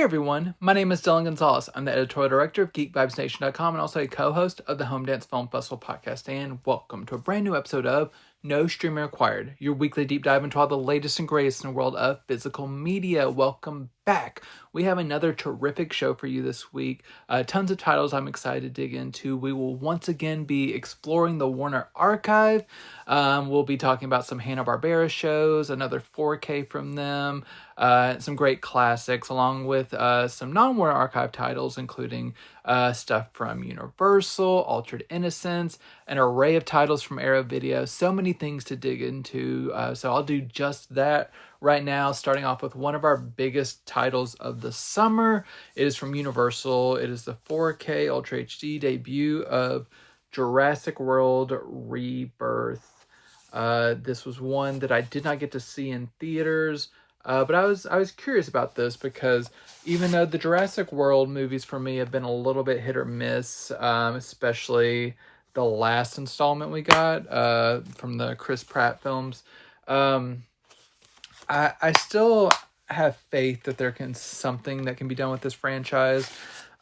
Hey everyone, my name is Dillon Gonzalez. I'm the editorial director of GeekVibesNation.com and also a co-host of the Home Dance Film Festival podcast. And welcome to a brand new episode of No Streaming Required, your weekly deep dive into all the latest and greatest in the world of physical media. Welcome back. We have another terrific show for you this week. Tons of titles I'm excited to dig into. We will once again be exploring the Warner Archive. We'll be talking about some Hanna-Barbera shows, another 4K from them, some great classics, along with some non-Warner Archive titles, including stuff from Universal, Altered Innocence, an array of titles from Arrow Video. So many things to dig into. So I'll do just that right now, starting off with one of our biggest titles of the summer. It is from Universal. It is the 4K Ultra HD debut of Jurassic World Rebirth. This was one that I did not get to see in theaters. But I was curious about this because even though the Jurassic World movies for me have been a little bit hit or miss, especially the last installment we got from the Chris Pratt films, I still have faith that there can something that can be done with this franchise.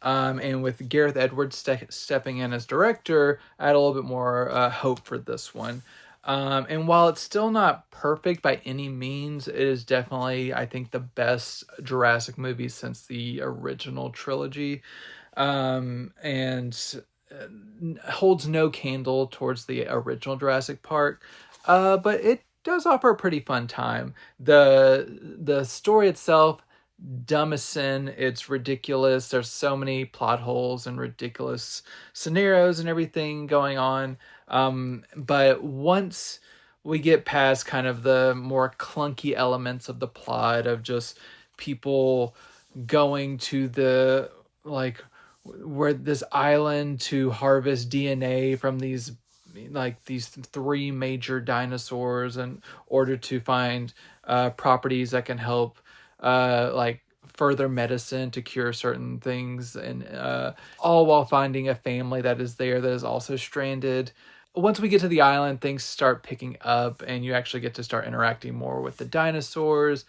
And with Gareth Edwards stepping in as director, I had a little bit more hope for this one. And while it's still not perfect by any means, it is definitely, I think, the best Jurassic movie since the original trilogy. And holds no candle towards the original Jurassic Park. But it does offer a pretty fun time. The story itself, dumb as sin. It's ridiculous. There's so many plot holes and ridiculous scenarios and everything going on. But once we get past kind of the more clunky elements of the plot of just people going to the, like, where this island to harvest DNA from these three major dinosaurs in order to find properties that can help further medicine to cure certain things, and all while finding a family that is there that is also stranded. Once we get to the island, things start picking up and you actually get to start interacting more with the dinosaurs.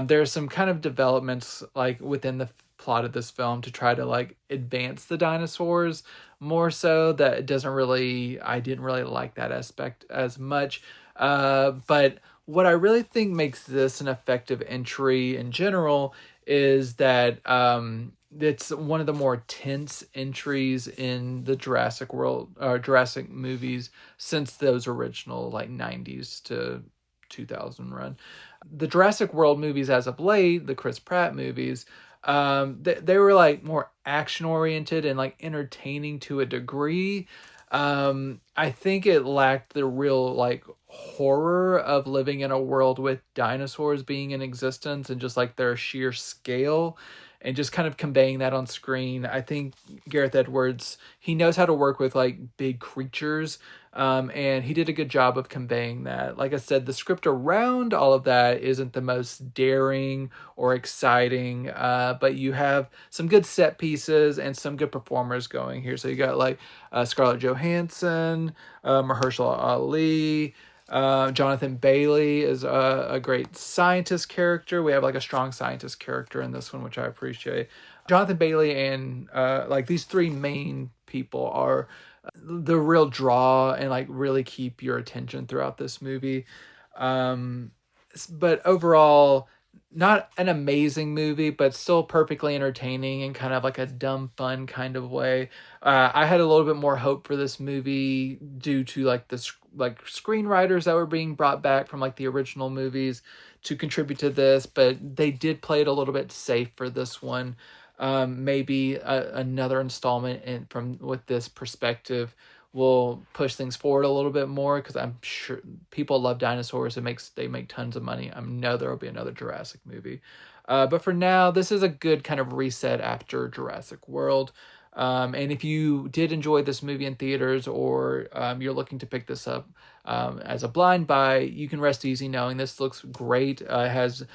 There's some kind of developments like within the plot of this film to try to like advance the dinosaurs more, so that I didn't really like that aspect as much. But what I really think makes this an effective entry in general is that it's one of the more tense entries in the Jurassic movies since those original like 90s to 2000 run. The Jurassic World movies as of late, the Chris Pratt movies, they were like more action oriented and like entertaining to a degree. I think it lacked the real like horror of living in a world with dinosaurs being in existence and just like their sheer scale, and just kind of conveying that on screen. I think Gareth Edwards, he knows how to work with like big creatures, and he did a good job of conveying that. Like I said, the script around all of that isn't the most daring or exciting, but you have some good set pieces and some good performers going here. So you got like Scarlett Johansson, Mahershala Ali, Jonathan Bailey is a great scientist character. We have like a strong scientist character in this one, which I appreciate. Jonathan Bailey and like these three main people are the real draw and like really keep your attention throughout this movie. But overall, not an amazing movie, but still perfectly entertaining in kind of like a dumb fun kind of way. I had a little bit more hope for this movie due to like the screenwriters that were being brought back from like the original movies to contribute to this, but they did play it a little bit safe for this one. Maybe another installment with this perspective will push things forward a little bit more, because I'm sure people love dinosaurs. They make tons of money. I know there will be another Jurassic movie. But for now, this is a good kind of reset after Jurassic World. And if you did enjoy this movie in theaters, or you're looking to pick this up as a blind buy, you can rest easy knowing this looks great. It has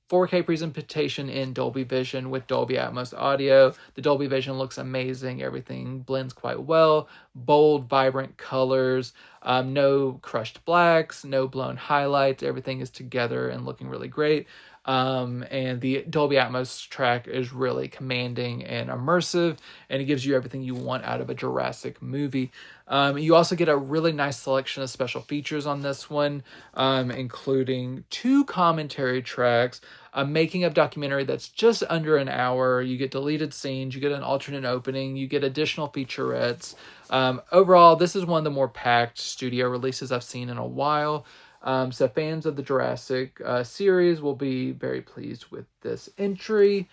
4K presentation in Dolby Vision with Dolby Atmos audio. The Dolby Vision looks amazing. Everything blends quite well. Bold, vibrant colors. No crushed blacks. No blown highlights. Everything is together and looking really great. And the Dolby Atmos track is really commanding and immersive, and it gives you everything you want out of a Jurassic movie. You also get a really nice selection of special features on this one, including 2 commentary tracks, a making of documentary that's just under an hour. You get deleted scenes, you get an alternate opening, you get additional featurettes. Overall, this is one of the more packed studio releases I've seen in a while. So fans of the Jurassic series will be very pleased with this entry.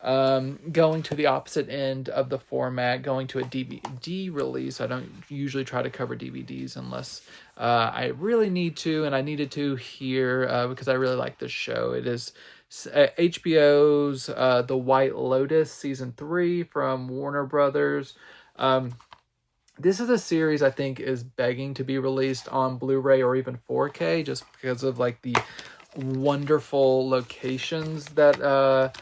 Going to the opposite end of the format, going to a DVD release. I don't usually try to cover DVDs unless I really need to, and I needed to here because I really like this show. It is HBO's The White Lotus Season 3 from Warner Brothers. This is a series I think is begging to be released on Blu-ray or even 4K just because of like the wonderful locations that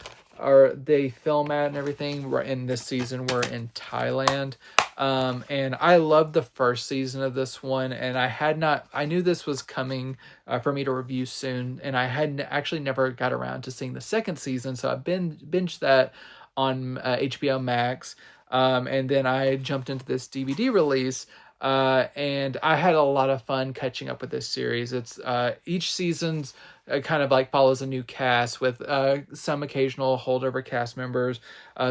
they film at and everything. In this season we're in Thailand. And I loved the first season of this one, and I knew this was coming for me to review soon, and I had actually never got around to seeing the second season, so I've binged that on HBO Max. And then I jumped into this DVD release, and I had a lot of fun catching up with this series. It's each season's kind of like follows a new cast with some occasional holdover cast members.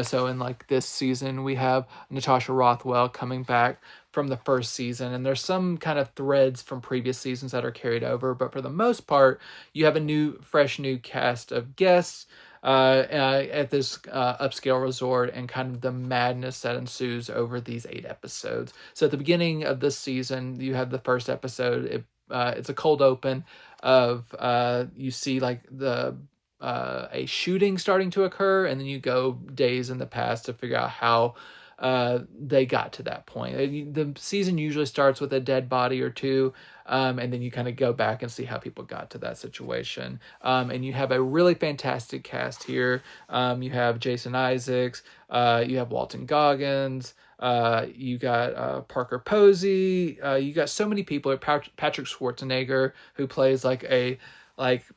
So in like this season, we have Natasha Rothwell coming back from the first season, and there's some kind of threads from previous seasons that are carried over, but for the most part, you have a fresh new cast of guests at this upscale resort, and kind of the madness that ensues over these 8 episodes. So at the beginning of this season, you have the first episode. It's a cold open of you see like a shooting starting to occur, and then you go days in the past to figure out how they got to that point. The season usually starts with a dead body or two, and then you kind of go back and see how people got to that situation. And you have a really fantastic cast here. You have Jason Isaacs, you have Walton Goggins, you got Parker Posey, you got so many people. Patrick Schwarzenegger, who plays like a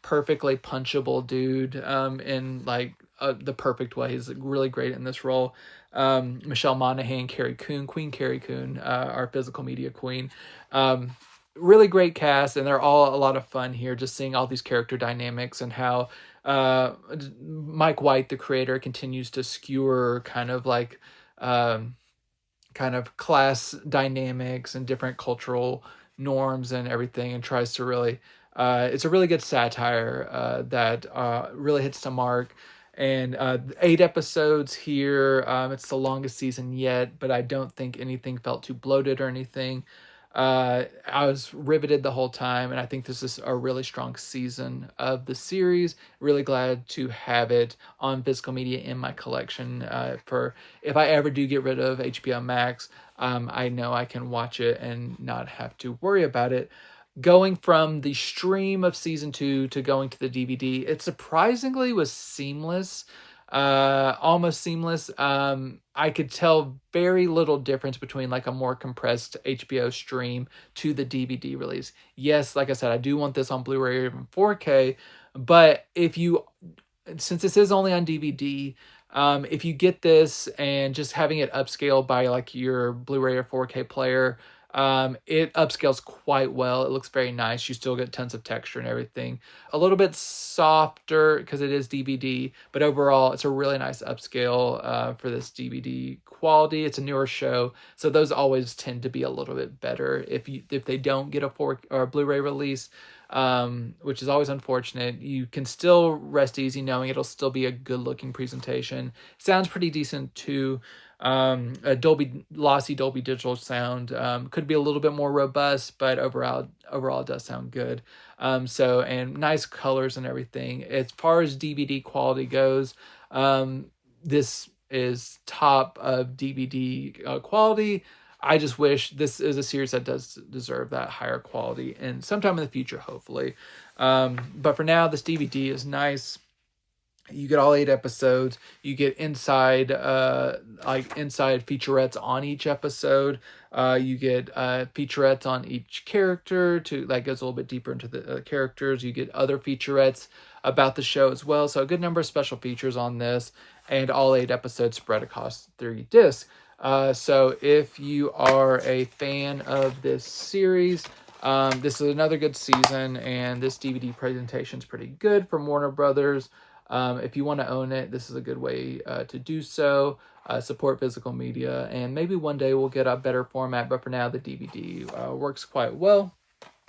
perfectly punchable dude in like the perfect way. He's really great in this role. Michelle Monaghan, Queen Carrie Coon, our physical media queen. Really great cast, and they're all a lot of fun here, just seeing all these character dynamics and how Mike White, the creator, continues to skewer kind of like kind of class dynamics and different cultural norms and everything, and tries to really it's a really good satire that really hits the mark. And 8 episodes here. It's the longest season yet, but I don't think anything felt too bloated or anything. I was riveted the whole time, and I think this is a really strong season of the series. Really glad to have it on physical media in my collection. For if I ever do get rid of HBO Max, I know I can watch it and not have to worry about it. Going from the stream of season 2 to going to the DVD, it surprisingly was seamless, almost seamless. I could tell very little difference between like a more compressed HBO stream to the DVD release. Yes, like I said, I do want this on Blu-ray or even 4K, but since this is only on DVD, if you get this and just having it upscaled by like your Blu-ray or 4K player, it upscales quite well. It looks very nice. You still get tons of texture and everything. A little bit softer because it is DVD, but overall it's a really nice upscale for this DVD quality. It's a newer show, so those always tend to be a little bit better if they don't get a 4 or a Blu-ray release, which is always unfortunate. You can still rest easy knowing it'll still be a good looking presentation. Sounds pretty decent too. A lossy Dolby Digital sound could be a little bit more robust, but overall it does sound good. And nice colors and everything. As far as DVD quality goes, this is top of DVD quality. I just wish this is a series that does deserve that higher quality, and sometime in the future, hopefully. But for now, this DVD is nice. You get all 8 episodes. You get inside featurettes on each episode. You get featurettes on each character that goes a little bit deeper into the characters. You get other featurettes about the show as well. So a good number of special features on this, and all 8 episodes spread across 3 discs. So if you are a fan of this series, this is another good season, and this DVD presentation is pretty good from Warner Brothers. If you want to own it, this is a good way to do so. Support physical media, and maybe one day we'll get a better format, but for now the DVD works quite well.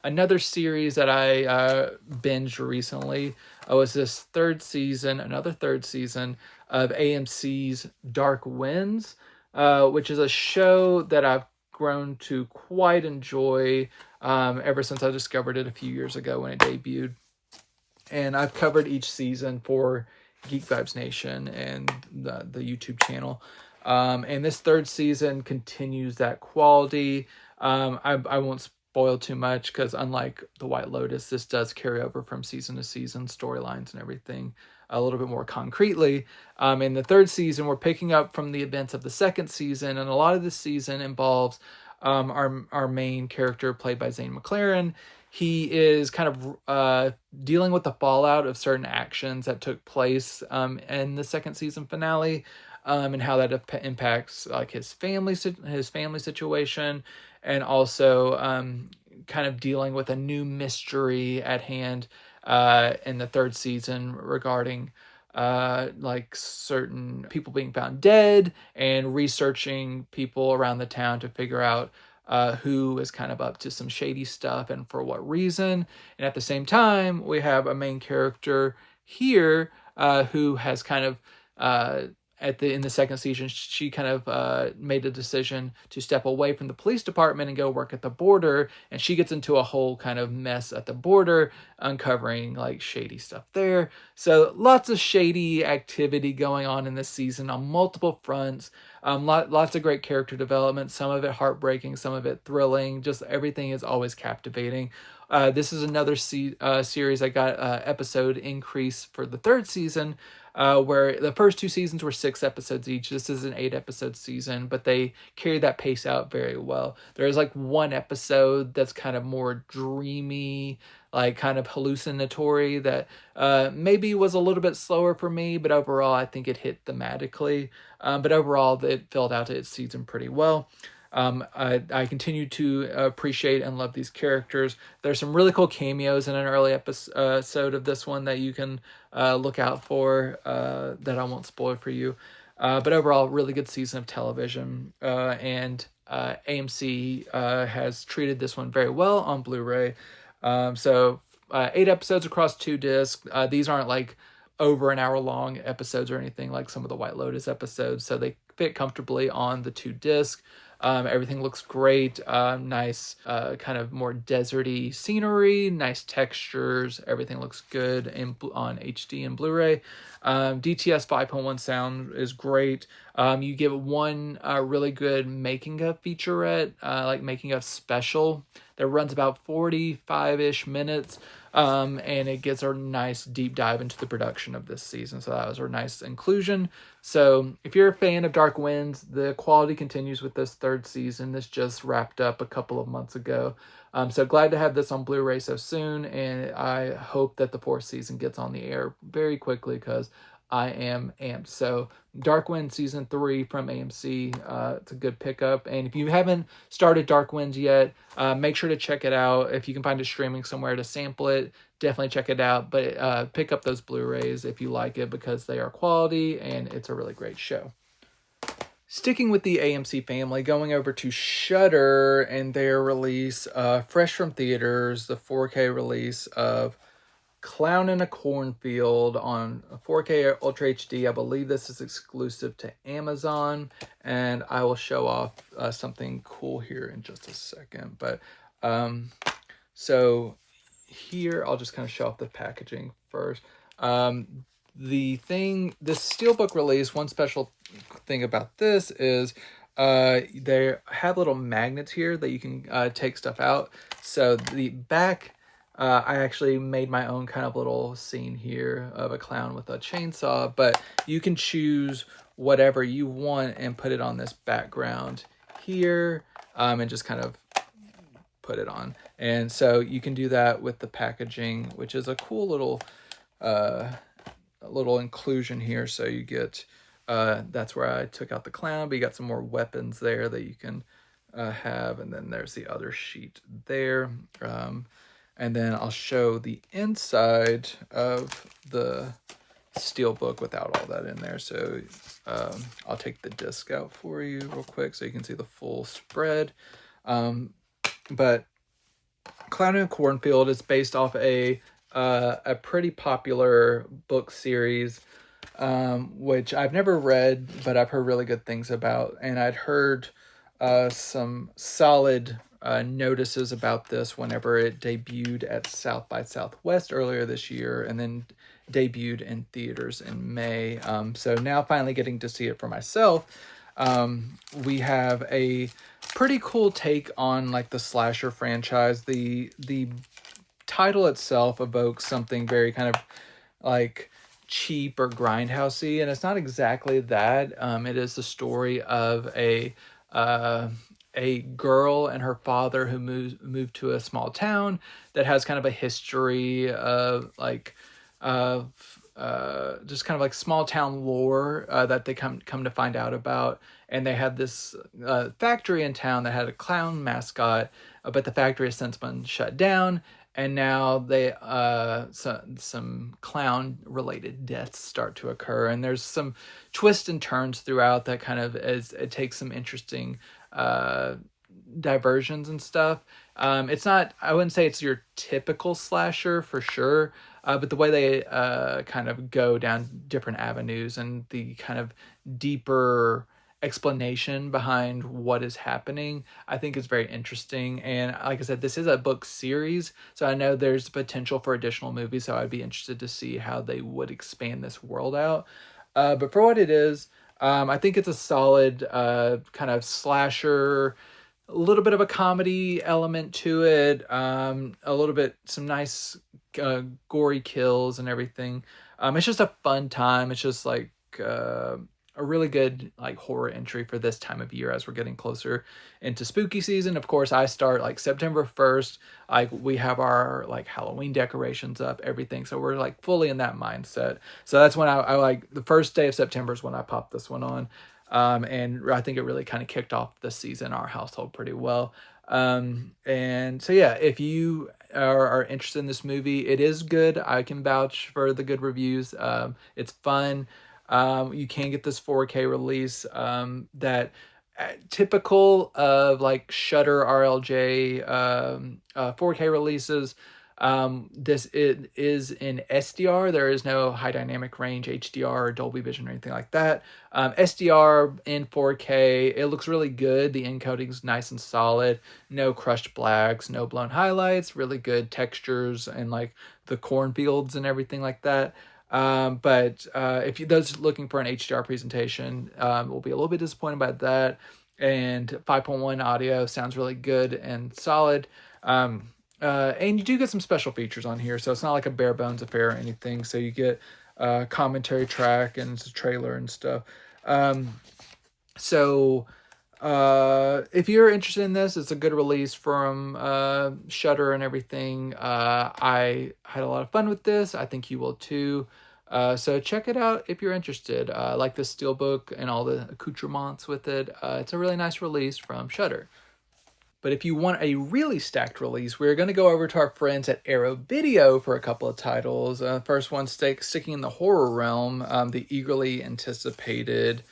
Another series that I binged recently was this another third season of AMC's Dark Winds, which is a show that I've grown to quite enjoy ever since I discovered it a few years ago when it debuted. And I've covered each season for Geek Vibes Nation and the YouTube channel. And this third season continues that quality. I won't spoil too much because unlike The White Lotus, this does carry over from season to season, storylines and everything a little bit more concretely. In the third season, we're picking up from the events of the second season, and a lot of this season involves our main character played by Zane McLaren. He is kind of dealing with the fallout of certain actions that took place in the second season finale, and how that impacts like his family situation, and also kind of dealing with a new mystery at hand in the third season regarding like certain people being found dead, and researching people around the town to figure out who is kind of up to some shady stuff and for what reason. And at the same time, we have a main character here who has kind of in the second season, she kind of made a decision to step away from the police department and go work at the border, and she gets into a whole kind of mess at the border, uncovering like shady stuff there. So lots of shady activity going on in this season on multiple fronts. Lots of great character development, some of it heartbreaking, some of it thrilling. Just everything is always captivating. This is another series I got episode increase for the third season, where the first 2 seasons were 6 episodes each. This is an 8-episode season, but they carry that pace out very well. There's like one episode that's kind of more dreamy, like kind of hallucinatory, that maybe was a little bit slower for me, but overall I think it hit thematically. But overall it filled out its season pretty well. I continue to appreciate and love these characters. There's some really cool cameos in an early episode of this one that you can look out for that I won't spoil for you. But overall, really good season of television. And AMC has treated this one very well on Blu-ray. So 8 episodes across 2 discs. These aren't like over an hour long episodes or anything like some of the White Lotus episodes. So they fit comfortably on the 2 discs. Everything looks great. Nice, kind of more deserty scenery, nice textures. Everything looks good on HD and Blu-ray. DTS 5.1 sound is great. You get one really good making of featurette, like making of special that runs about 45-ish minutes. And it gets a nice deep dive into the production of this season. So that was a nice inclusion. So if you're a fan of Dark Winds, the quality continues with this third season. This just wrapped up a couple of months ago. So glad to have this on Blu-ray so soon. And I hope that the 4th season gets on the air very quickly because I am amped. So Dark Wind Season 3 from AMC, it's a good pickup. And if you haven't started Dark Winds yet, make sure to check it out. If you can find it streaming somewhere to sample it, definitely check it out. But pick up those Blu-rays if you like it because they are quality and it's a really great show. Sticking with the AMC family, going over to Shudder and their release, fresh from theaters, the 4K release of Clown in a Cornfield on 4K Ultra HD. I believe this is exclusive to Amazon, and I will show off something cool here in just a second. But so here I'll just kind of show off the packaging first. This steelbook release, one special thing about this is they have little magnets here that you can take stuff out. So the back I actually made my own kind of little scene here of a clown with a chainsaw, but you can choose whatever you want and put it on this background here, and just kind of put it on. And so you can do that with the packaging, which is a cool little inclusion here. So you get, that's where I took out the clown, but you got some more weapons there that you can have. And then there's the other sheet there. And then I'll show the inside of the steelbook without all that in there. So I'll take the disc out for you real quick so you can see the full spread. But Clown in Cornfield is based off a pretty popular book series, which I've never read, but I've heard really good things about. And I'd heard some solid notices about this whenever it debuted at South by Southwest earlier this year, and then debuted in theaters in May. So now finally getting to see it for myself. We have a pretty cool take on like the slasher franchise. The title itself evokes something very kind of like cheap or grindhousey, and it's not exactly that. It is the story of a girl and her father who moved to a small town that has kind of a history of like just kind of like small town lore that they come to find out about. And they had this factory in town that had a clown mascot, but the factory has since been shut down. And now they some clown related deaths start to occur, and there's some twists and turns throughout that kind of it takes some interesting diversions and stuff. It's not, I wouldn't say it's your typical slasher for sure, but the way they kind of go down different avenues and the kind of deeper explanation behind what is happening, I think is very interesting. And like I said, this is a book series, so I know there's potential for additional movies, so I'd be interested to see how they would expand this world out. But for what it is, I think it's a solid kind of slasher, a little bit of a comedy element to it, a little bit, some nice gory kills and everything. It's just a fun time. It's just like a really good like horror entry for this time of year as we're getting closer into spooky season. Of course, I start like September 1st. Like we have our like Halloween decorations up, everything. So we're like fully in that mindset. So that's when I like the first day of September is when I popped this one on. And I think it really kind of kicked off the season, our household, pretty well. And so, yeah, if you are interested in this movie, it is good. I can vouch for the good reviews. It's fun. You can get this 4K release that typical of like Shudder RLJ 4K releases. This is in SDR. There is no high dynamic range HDR or Dolby Vision or anything like that. SDR in 4K, it looks really good. The encoding's nice and solid. No crushed blacks, no blown highlights, really good textures and like the cornfields and everything like that. But if you those looking for an HDR presentation, will be a little bit disappointed by that. And 5.1 audio sounds really good and solid. And you do get some special features on here, so it's not like a bare bones affair or anything. So you get a commentary track and it's a trailer and stuff. So if you're interested in this, it's a good release from Shudder and everything. I had a lot of fun with this. I think you will too. So check it out if you're interested. I like the steelbook and all the accoutrements with it. It's a really nice release from Shudder. But if you want a really stacked release, we're going to go over to our friends at Arrow Video for a couple of titles. First one, sticking in the horror realm, the eagerly anticipated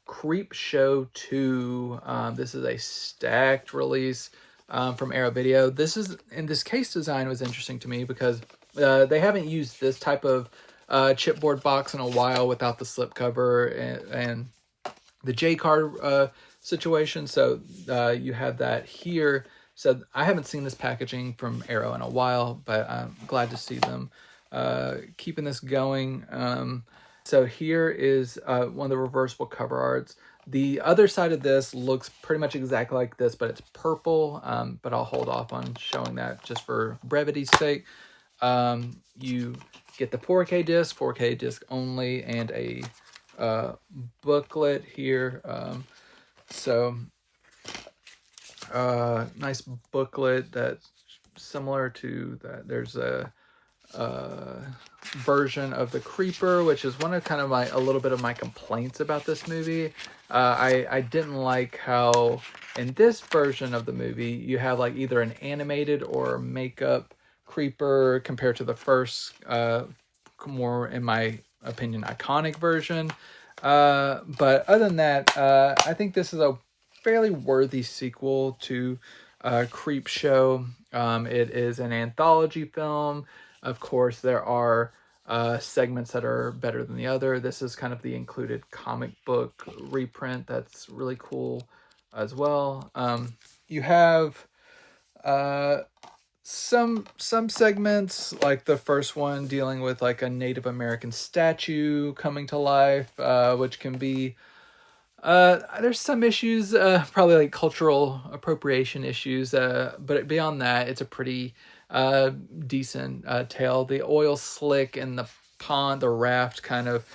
Creepshow 2. This is a stacked release from Arrow Video. This case design was interesting to me because they haven't used this type of chipboard box in a while without the slipcover and the J-card situation. So you have that here. So I haven't seen this packaging from Arrow in a while, but I'm glad to see them keeping this going. So here is one of the reversible cover arts. The other side of this looks pretty much exactly like this, but it's purple. But I'll hold off on showing that just for brevity's sake. You get the 4K disc only, and a booklet here. Nice booklet that's similar to that. There's a version of the Creeper, which is one of kind of a little bit of my complaints about this movie. I didn't like how in this version of the movie you have like either an animated or makeup Creeper compared to the first, more in my opinion, iconic version. But other than that, I think this is a fairly worthy sequel to Creepshow. It is an anthology film. Of course, there are segments that are better than the other. This is kind of the included comic book reprint that's really cool as well. You have some segments, like the first one dealing with like a Native American statue coming to life, which can be there's some issues, probably like cultural appropriation issues, but beyond that, it's a pretty decent tale. The oil slick and the pond, the raft kind of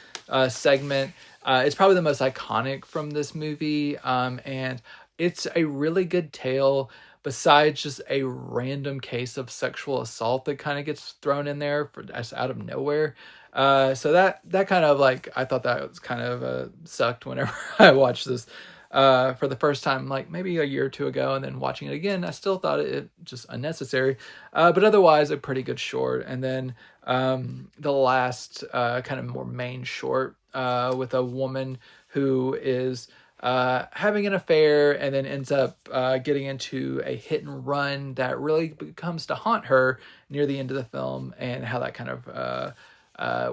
segment, is probably the most iconic from this movie, and it's a really good tale. Besides just a random case of sexual assault that kind of gets thrown in there for just out of nowhere. So that kind of like, I thought that was kind of sucked whenever I watched this for the first time, like maybe a year or two ago, and then watching it again, I still thought it just unnecessary. But otherwise, a pretty good short. And then the last kind of more main short with a woman who is having an affair and then ends up getting into a hit and run that really becomes to haunt her near the end of the film, and how that kind of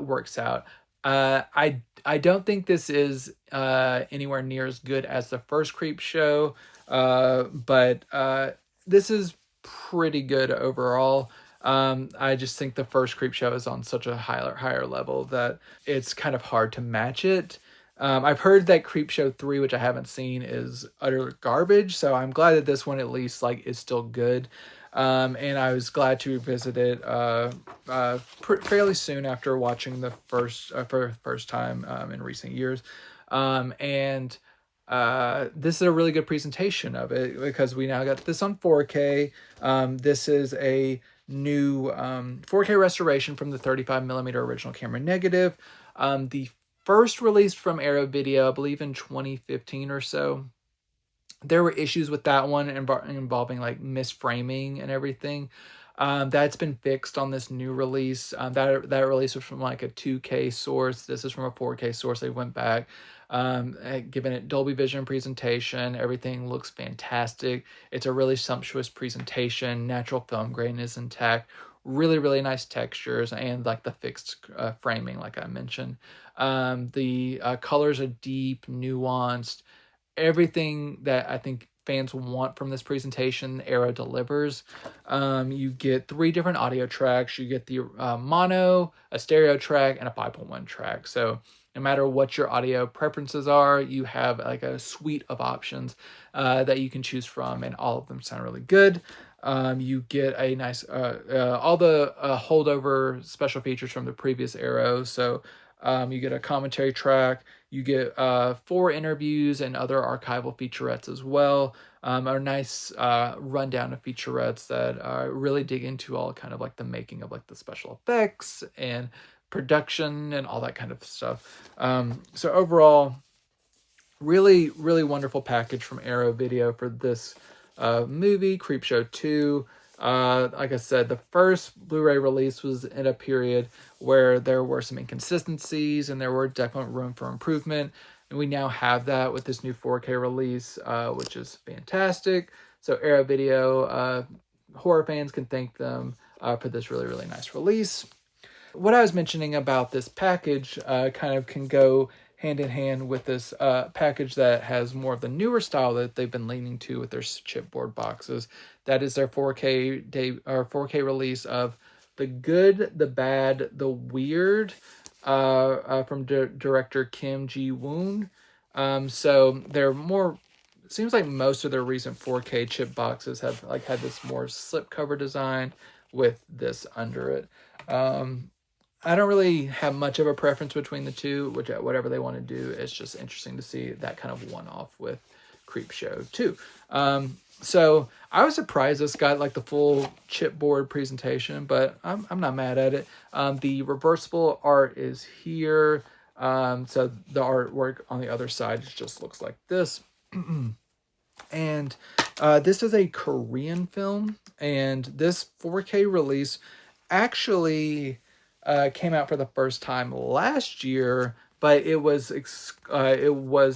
works out. I don't think this is anywhere near as good as the first Creepshow, but this is pretty good overall. I just think the first Creepshow is on such a higher level that it's kind of hard to match it. I've heard that Creepshow 3, which I haven't seen, is utter garbage, so I'm glad that this one at least like is still good. And I was glad to revisit it fairly soon after watching the first for the first time in recent years. And this is a really good presentation of it because we now got this on 4K. This is a new 4K restoration from the 35mm original camera negative. The first released from Arrow Video, I believe in 2015 or so. There were issues with that one involving like misframing and everything. That's been fixed on this new release. That release was from like a 2K source. This is from a 4K source. They went back, given it Dolby Vision presentation. Everything looks fantastic. It's a really sumptuous presentation. Natural film grain is intact. Really, really nice textures, and like the fixed framing, like I mentioned. The colors are deep, nuanced. Everything that I think fans want from this presentation, Arrow delivers. You get 3 different audio tracks. You get the mono, a stereo track, and a 5.1 track. So no matter what your audio preferences are, you have like a suite of options that you can choose from, and all of them sound really good. You get a nice, all the holdover special features from the previous Arrow. So you get a commentary track, you get 4 interviews and other archival featurettes as well. A nice rundown of featurettes that really dig into all kind of like the making of like the special effects and production and all that kind of stuff. So overall, really, really wonderful package from Arrow Video for this movie, Creepshow 2. Like I said, the first Blu-ray release was in a period where there were some inconsistencies and there were definitely room for improvement. And we now have that with this new 4K release, which is fantastic. So Arrow Video, horror fans can thank them for this really, really nice release. What I was mentioning about this package kind of can go hand in hand with this package that has more of the newer style that they've been leaning to with their chipboard boxes. That is their 4K release of The Good, the Bad, the Weird from director Kim Ji-woon. So they're more. It seems like most of their recent 4K chip boxes have like had this more slipcover design with this under it. I don't really have much of a preference between the two, which whatever they want to do. It's just interesting to see that kind of one-off with Creepshow too. So I was surprised this got like the full chipboard presentation, but I'm not mad at it. The reversible art is here. So the artwork on the other side just looks like this. And this is a Korean film, and this 4K release actually came out for the first time last year, but it was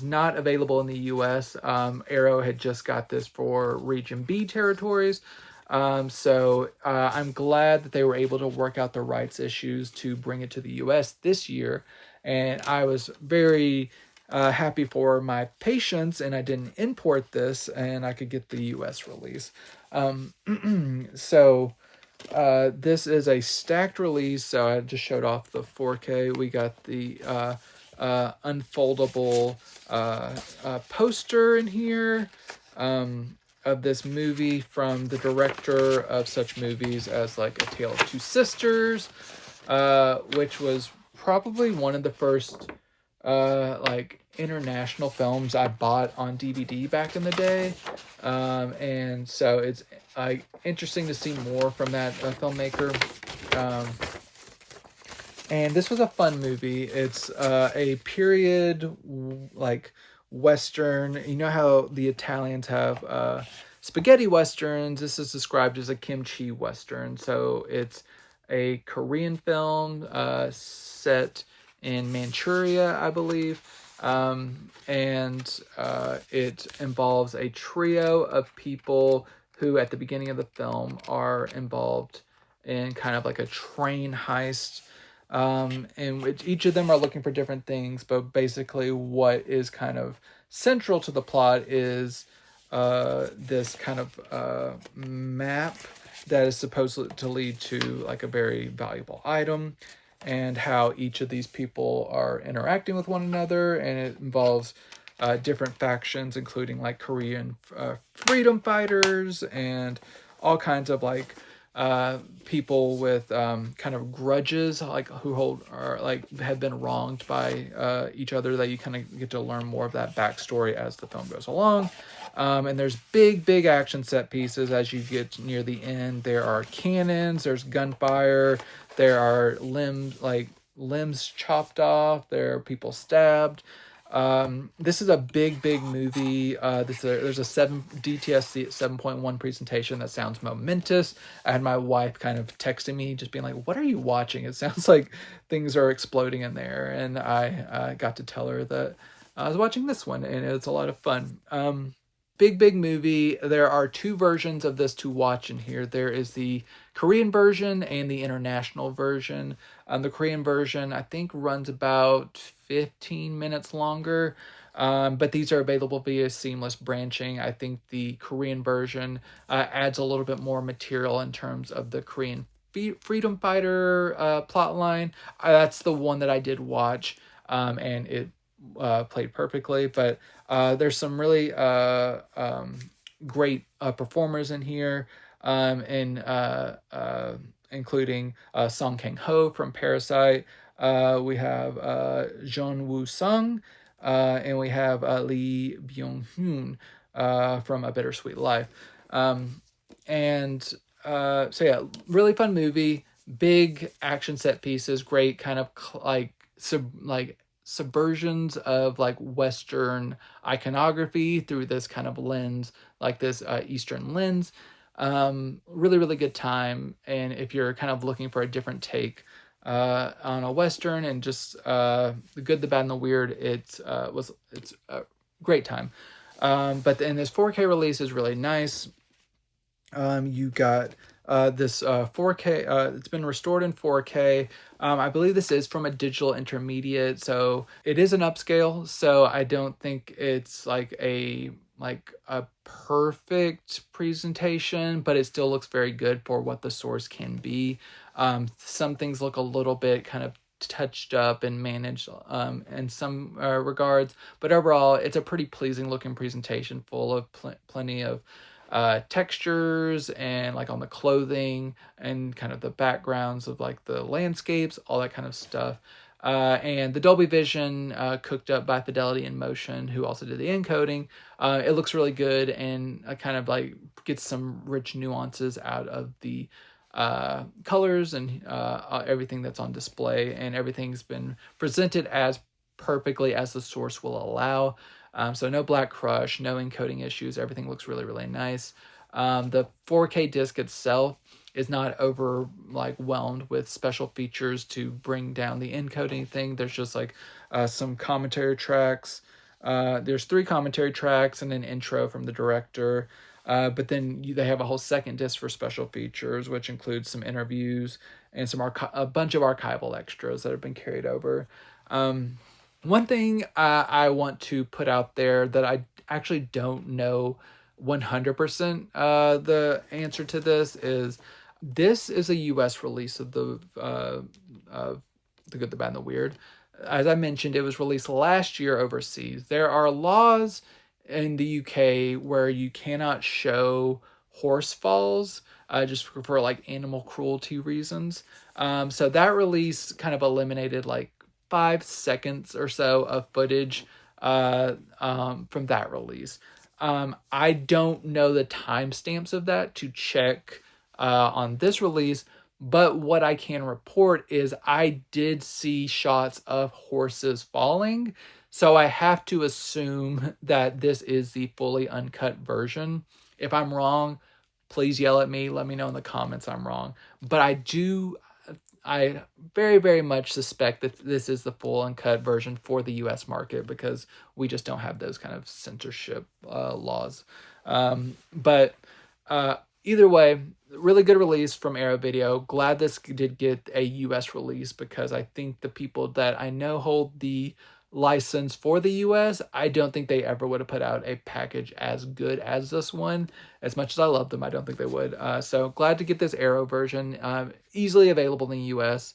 not available in the U.S. Arrow had just got this for Region B territories. So I'm glad that they were able to work out the rights issues to bring it to the U.S. this year. And I was very happy for my patience, and I didn't import this, and I could get the U.S. release. So this is a stacked release. So I just showed off the 4K. We got the unfoldable poster in here of this movie from the director of such movies as like A Tale of Two Sisters, which was probably one of the first like international films I bought on DVD back in the day. And so it's interesting to see more from that filmmaker. And this was a fun movie. It's a period like Western. You know how the Italians have spaghetti Westerns? This is described as a kimchi Western. So it's a Korean film set in Manchuria, I believe. And it involves a trio of people who at the beginning of the film are involved in kind of like a train heist, in which each of them are looking for different things, but basically what is kind of central to the plot is this kind of map that is supposed to lead to like a very valuable item, and how each of these people are interacting with one another, and it involves different factions, including like Korean freedom fighters and all kinds of like people with kind of grudges, like who hold or like have been wronged by each other, that you kind of get to learn more of that backstory as the film goes along. And there's big action set pieces as you get near the end. There are cannons, there's gunfire, there are limbs chopped off, there are people stabbed. This is a big movie. There's a DTS 7.1 presentation that sounds momentous. I had my wife kind of texting me, just being like, "What are you watching? It sounds like things are exploding in there." And I got to tell her that I was watching this one, and it's a lot of fun. Big movie. There are two versions of this to watch in here. There is the Korean version and the international version. The Korean version, I think, runs about 15 minutes longer, but these are available via seamless branching. I think the Korean version adds a little bit more material in terms of the Korean freedom fighter plot line. That's the one that I did watch, and it played perfectly. But there's some really great performers in here, and including Song Kang-ho from Parasite. We have Jeon Woo-sung, and we have Lee Byung-hun from A Bittersweet Life. So yeah, really fun movie. Big action set pieces, great kind of subversions of like Western iconography through this kind of lens, like this Eastern lens. Really good time. And if you're kind of looking for a different take on a Western, and just the good, the bad, and the weird, it's a great time. But then this 4K release is really nice. You got this 4K, it's been restored in 4K. I believe this is from a digital intermediate, so it is an upscale, so I don't think it's like a perfect presentation, but it still looks very good for what the source can be. Some things look a little bit kind of touched up and managed in some regards, but overall it's a pretty pleasing looking presentation, full of plenty of textures, and like on the clothing and kind of the backgrounds of like the landscapes, all that kind of stuff. And the Dolby Vision, cooked up by Fidelity in Motion, who also did the encoding. It looks really good, and kind of like gets some rich nuances out of the colors and everything that's on display, and everything's been presented as perfectly as the source will allow. So no black crush, no encoding issues. Everything looks really, really nice. The 4K disc itself is not over like whelmed with special features to bring down the encoding thing. There's just like some commentary tracks. There's 3 commentary tracks and an intro from the director. But then they have a whole second disc for special features, which includes some interviews and some a bunch of archival extras that have been carried over. One thing I want to put out there that I actually don't know 100% the answer to this is a U.S. release of The Good, the Bad, and the Weird. As I mentioned, it was released last year overseas. There are laws in the UK where you cannot show horse falls just for like animal cruelty reasons. So that release kind of eliminated like 5 seconds or so of footage from that release. I don't know the timestamps of that to check on this release, but what I can report is I did see shots of horses falling, so I have to assume that this is the fully uncut version. If I'm wrong, please yell at me. Let me know in the comments I'm wrong. But I very, very much suspect that this is the full uncut version for the US market, because we just don't have those kind of censorship laws. But either way, really good release from Arrow Video. Glad this did get a US release, because I think the people that I know hold the license for the US, I don't think they ever would have put out a package as good as this one. As much as I love them, I don't think they would. So glad to get this Arrow version, easily available in the US.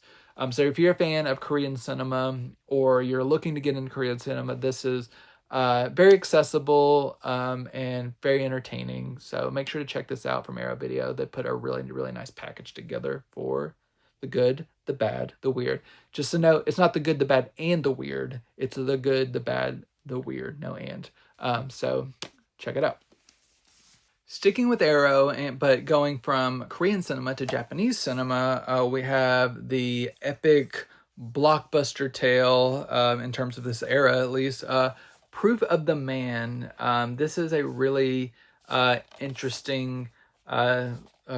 So if you're a fan of Korean cinema, or you're looking to get into Korean cinema, this is very accessible and very entertaining. So make sure to check this out from Arrow Video. They put a really, really nice package together for the good, the bad, the weird. Just to note, it's not the good, the bad, and the weird. It's the good, the bad, the weird. No and. So check it out. Sticking with Arrow, but going from Korean cinema to Japanese cinema, we have the epic blockbuster tale, in terms of this era at least, Proof of the Man. This is a really interesting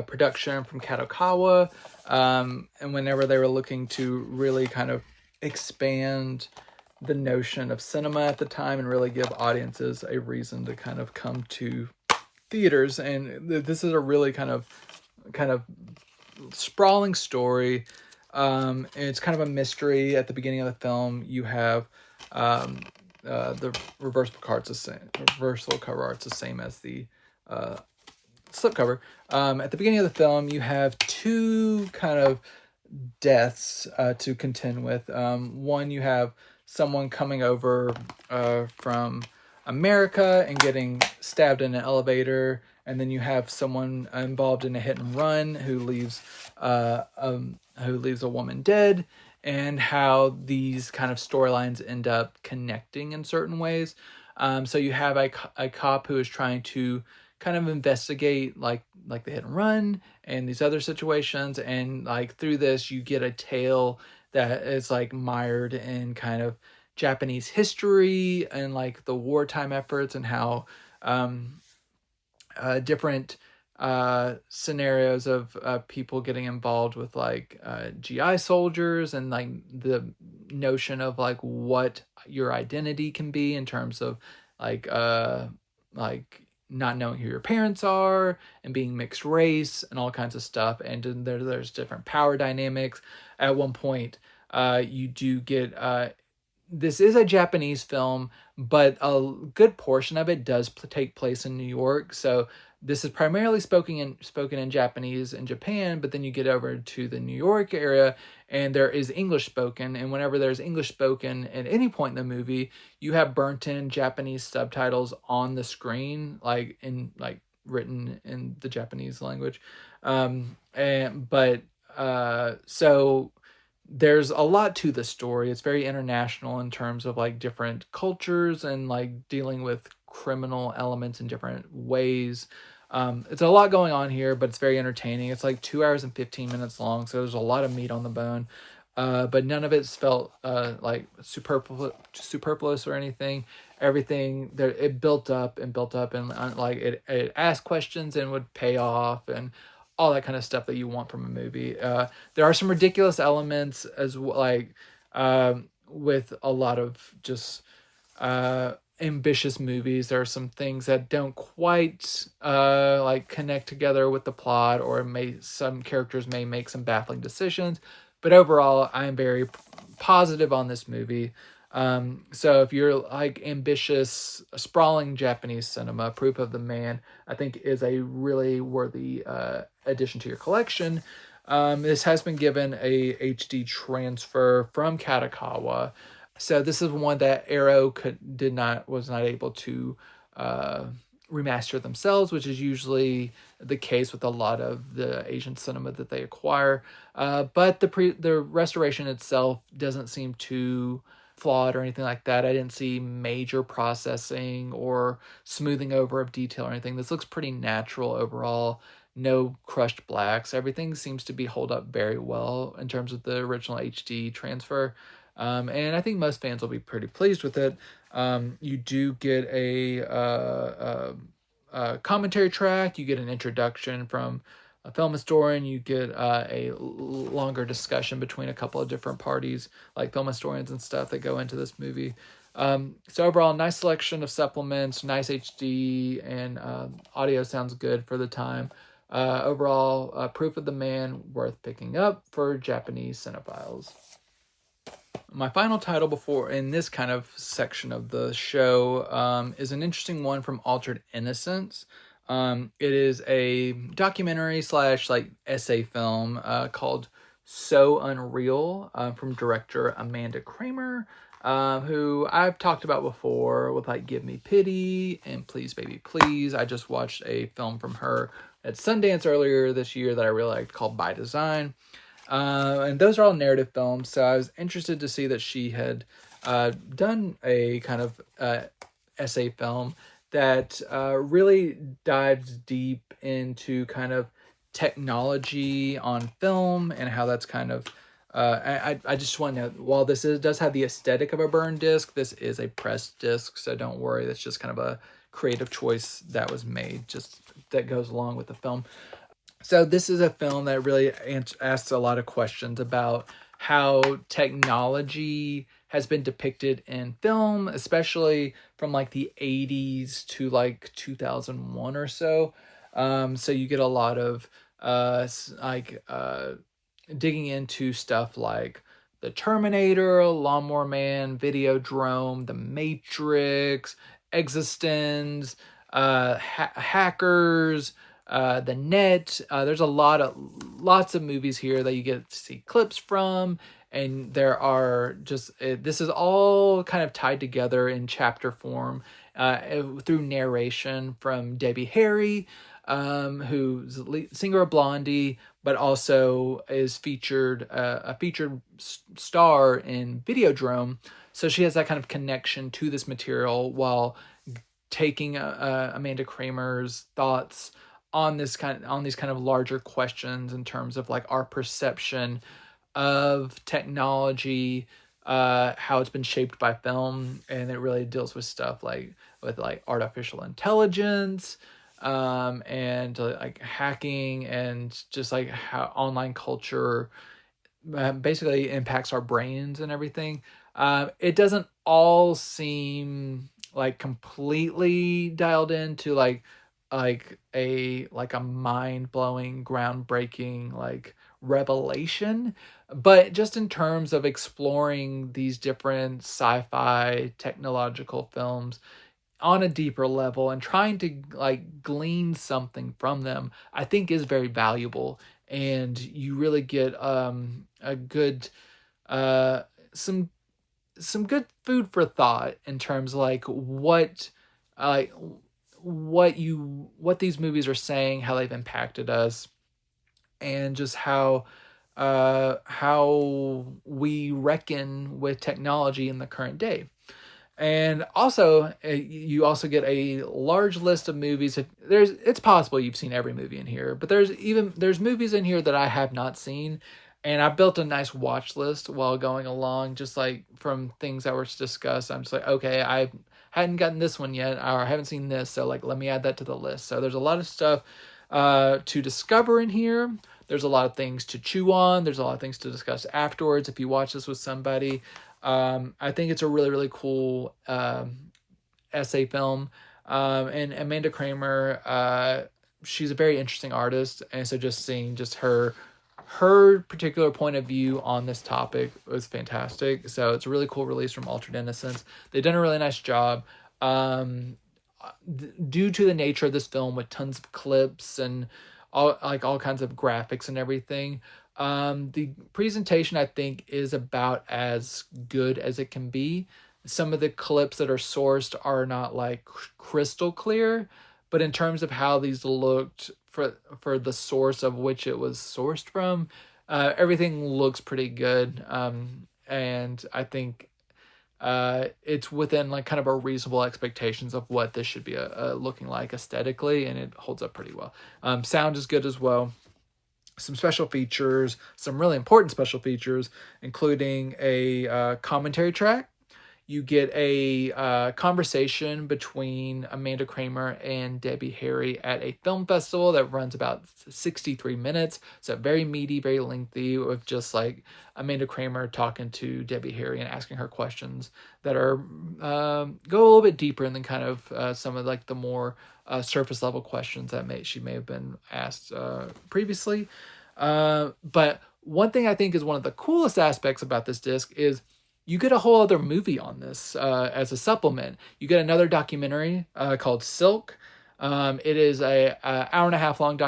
production from Kadokawa, and whenever they were looking to really kind of expand the notion of cinema at the time and really give audiences a reason to kind of come to theaters. And this is a really kind of sprawling story. It's kind of a mystery. At the beginning of the film, you have the reversible cards, the same reversal cover art's the same as the slipcover. At the beginning of the film, you have 2 kind of deaths to contend with. One, you have someone coming over from America and getting stabbed in an elevator, and then you have someone involved in a hit and run who leaves a woman dead, and how these kind of storylines end up connecting in certain ways. So you have a cop who is trying to kind of investigate like the hit and run and these other situations, and like through this you get a tale that is like mired in kind of Japanese history and like the wartime efforts, and how different scenarios of people getting involved with like GI soldiers, and like the notion of like what your identity can be in terms of like not knowing who your parents are and being mixed race and all kinds of stuff. And then there's different power dynamics. At one point, you do get this is a Japanese film, but a good portion of it does take place in New York. So this is primarily spoken in Japanese in Japan, but then you get over to the New York area and there is English spoken. And whenever there's English spoken at any point in the movie, you have burnt in Japanese subtitles on the screen, like written in the Japanese language. So there's a lot to the story. It's very international in terms of like different cultures and like dealing with criminal elements in different ways. It's a lot going on here, but it's very entertaining. It's like 2 hours and 15 minutes long, so there's a lot of meat on the bone. But none of it's felt like superfluous or anything. Everything there, it built up and built up, and like it asked questions and would pay off, and all that kind of stuff that you want from a movie. There are some ridiculous elements with a lot of just ambitious movies. There are some things that don't quite like connect together with the plot, or some characters may make some baffling decisions. But overall, I am very positive on this movie. So if you're like ambitious, sprawling Japanese cinema, Proof of the Man, I think is a really worthy addition to your collection. This has been given a HD transfer from Katakawa. So this is one that Arrow was not able to remaster themselves, which is usually the case with a lot of the Asian cinema that they acquire. But the restoration itself doesn't seem too flawed or anything like that. I didn't see major processing or smoothing over of detail or anything. This looks pretty natural overall. No crushed blacks. Everything seems to be hold up very well in terms of the original HD transfer. And I think most fans will be pretty pleased with it. You do get a commentary track. You get an introduction from a film historian. You get a longer discussion between a couple of different parties, like film historians and stuff that go into this movie. So overall, nice selection of supplements, nice HD, and audio sounds good for the time. Overall, Proof of the Man worth picking up for Japanese cinephiles. My final title before in this kind of section of the show is an interesting one from Altered Innocence. It is a documentary / like essay film called So Unreal from director Amanda Kramer, who I've talked about before with like Give Me Pity and Please Baby Please. I just watched a film from her at Sundance earlier this year that I really liked called By Design. And those are all narrative films, so I was interested to see that she had done a kind of essay film that really dives deep into kind of technology on film and how that's kind of I just want to know, while does have the aesthetic of a burn disc, this is a pressed disc, so don't worry, that's just kind of a creative choice that was made, just that goes along with the film. So this is a film that really asks a lot of questions about how technology has been depicted in film, especially from like the 80s to like 2001 or so. So you get a lot of digging into stuff like The Terminator, Lawnmower Man, Videodrome, The Matrix, Existence, Hackers, The Net. There's lots of movies here that you get to see clips from, and there are this is all kind of tied together in chapter form through narration from Debbie Harry, who's the lead singer of Blondie, but also is a featured star in Videodrome. So she has that kind of connection to this material while taking Amanda Kramer's thoughts on these kind of larger questions in terms of like our perception of technology, how it's been shaped by film, and it really deals with stuff with artificial intelligence, and like hacking, and just like how online culture basically impacts our brains and everything. It doesn't all seem like completely dialed into like like a mind-blowing, groundbreaking like revelation, but just in terms of exploring these different sci-fi technological films on a deeper level and trying to like glean something from them, I think is very valuable. And you really get a good uh some good food for thought in terms of like like what these movies are saying, how they've impacted us, and just how we reckon with technology in the current day. And also, you also get a large list of movies. If there's, it's possible you've seen every movie in here, but there's movies in here that I have not seen, and I built a nice watch list while going along, just like from things that were discussed. I'm just like, okay, I hadn't gotten this one yet, or I haven't seen this, so like let me add that to the list. So there's a lot of stuff to discover in here. There's a lot of things to chew on. There's a lot of things to discuss afterwards if you watch this with somebody. I think it's a really, really cool essay film. And Amanda Kramer, she's a very interesting artist. And so just seeing just her particular point of view on this topic was fantastic. So it's a really cool release from Altered Innocence. They've done a really nice job. Due to the nature of this film with tons of clips and all kinds of graphics and everything, the presentation I think is about as good as it can be. Some of the clips that are sourced are not like crystal clear, but in terms of how these looked for the source of which it was sourced from, everything looks pretty good. And I think it's within like kind of a reasonable expectations of what this should be looking like aesthetically, and it holds up pretty well. Sound is good as well. Some special features, some really important special features, including a commentary track. You get a conversation between Amanda Kramer and Debbie Harry at a film festival that runs about 63 minutes. So very meaty, very lengthy, with just like Amanda Kramer talking to Debbie Harry and asking her questions that are go a little bit deeper than kind of some of like the more surface level questions that she may have been asked previously. But one thing I think is one of the coolest aspects about this disc is you get a whole other movie on this as a supplement. You get another documentary called Silk. It is a hour and a half long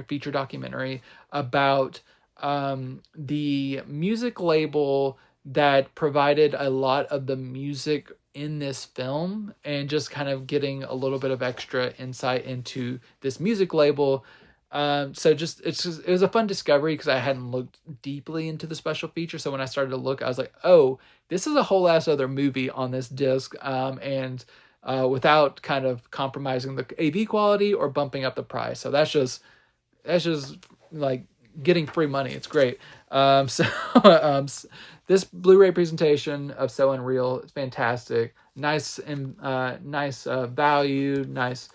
feature documentary about the music label that provided a lot of the music in this film, and just kind of getting a little bit of extra insight into this music label. So it was a fun discovery because I hadn't looked deeply into the special feature. So when I started to look, I was like, oh, this is a whole ass other movie on this disc. And without kind of compromising the AV quality or bumping up the price. So that's just like getting free money. It's great. This Blu-ray presentation of So Unreal is fantastic. Nice and nice value, nice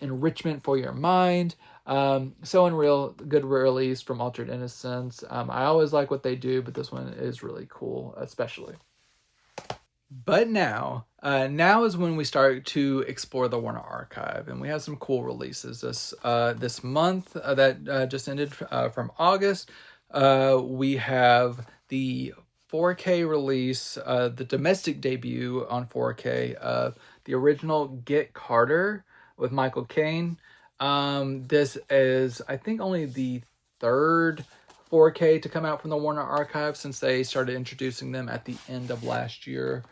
enrichment for your mind. So Unreal, good release from Altered Innocence. I always like what they do, but this one is really cool, especially. But now is when we start to explore the Warner Archive, and we have some cool releases this month that just ended from August. We have the 4K release, the domestic debut on 4K of the original Get Carter with Michael Caine. This is, I think, only the third 4K to come out from the Warner Archive since they started introducing them at the end of last year,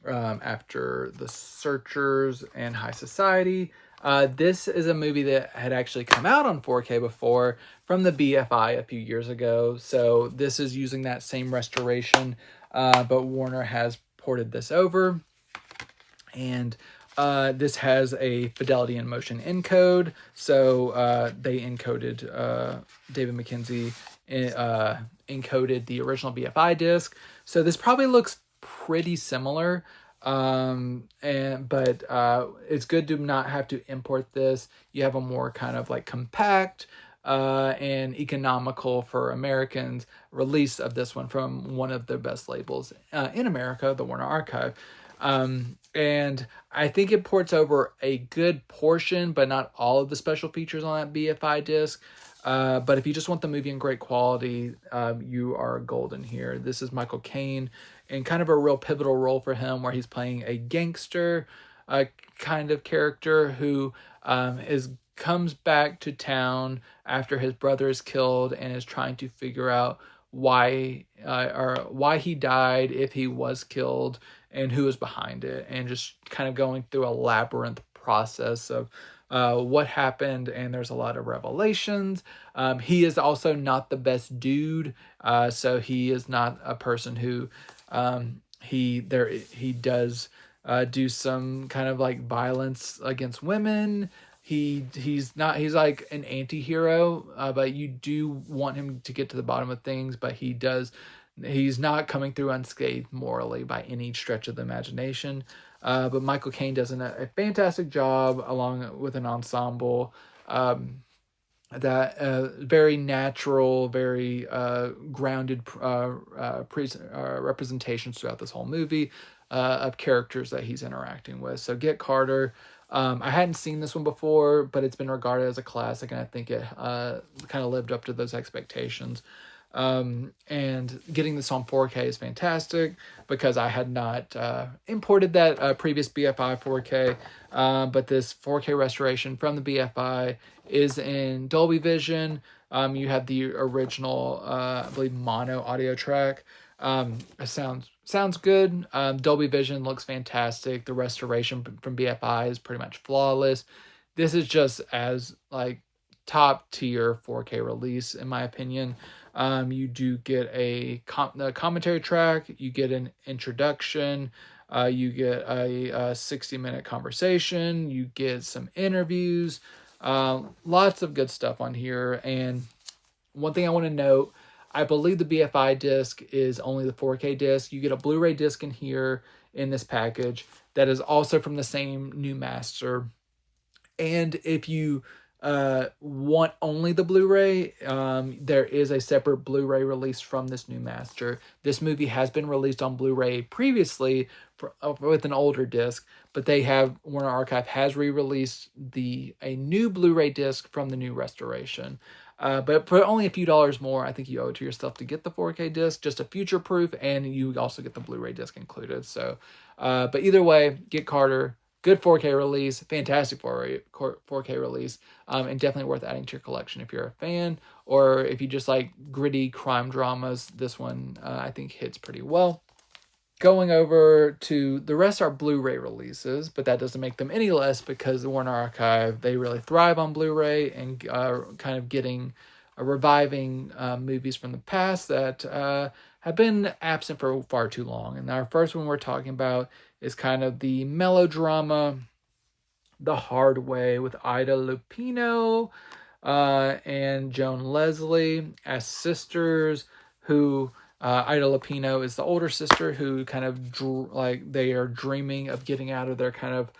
after The Searchers and High Society. This is a movie that had actually come out on 4K before from the BFI a few years ago. So this is using that same restoration, but Warner has ported this over. And this has a fidelity in motion encode. So they encoded, David Mackenzie encoded the original BFI disc. So this probably looks pretty similar. But it's good to not have to import this. You have a more kind of like compact and economical for Americans release of this one from one of the best labels in America, the Warner Archive. And I think it ports over a good portion, but not all of the special features on that BFI disc. But if you just want the movie in great quality, you are golden here. This is Michael Caine, and kind of a real pivotal role for him, where he's playing a gangster kind of character who is comes back to town after his brother is killed and is trying to figure out why he died, if he was killed, and who was behind it, and just kind of going through a labyrinth process of what happened. And there's a lot of revelations. He is also not the best dude, so he is not a person who he does do some kind of like violence against women. He's like an anti-hero, but you do want him to get to the bottom of things, but he's not coming through unscathed morally by any stretch of the imagination. But Michael Caine does a fantastic job along with an ensemble that very natural, very grounded representations throughout this whole movie of characters that he's interacting with. So Get Carter. I hadn't seen this one before, but it's been regarded as a classic, and I think it kind of lived up to those expectations. And getting this on 4K is fantastic, because I had not imported that previous BFI 4K, but this 4K restoration from the BFI is in Dolby Vision. You have the original, I believe, mono audio track. It sounds good. Dolby Vision looks fantastic. The restoration from BFI is pretty much flawless. This is just as like top tier 4K release, in my opinion. You do get a commentary track. You get an introduction. You get a 60-minute conversation. You get some interviews. Lots of good stuff on here. And one thing I want to note, I believe the BFI disc is only the 4K disc. You get a Blu-ray disc in here in this package that is also from the same new master. And if you want only the Blu-ray, there is a separate Blu-ray release from this new master. This movie has been released on Blu-ray previously with an older disc, but Warner Archive has re-released a new Blu-ray disc from the new restoration. But for only a few dollars more, I think you owe it to yourself to get the 4K disc, just a future proof, and you also get the Blu-ray disc included. So, but either way, Get Carter. Good 4K release, fantastic 4K release, and definitely worth adding to your collection if you're a fan, or if you just like gritty crime dramas. This one I think hits pretty well. Going over to the rest are Blu-ray releases, but that doesn't make them any less, because the Warner Archive, they really thrive on Blu-ray and kind of reviving movies from the past that have been absent for far too long. And our first one we're talking about is kind of the melodrama, The Hard Way, with Ida Lupino and Joan Leslie as sisters who... Ida Lupino is the older sister who kind of they are dreaming of getting out of their kind of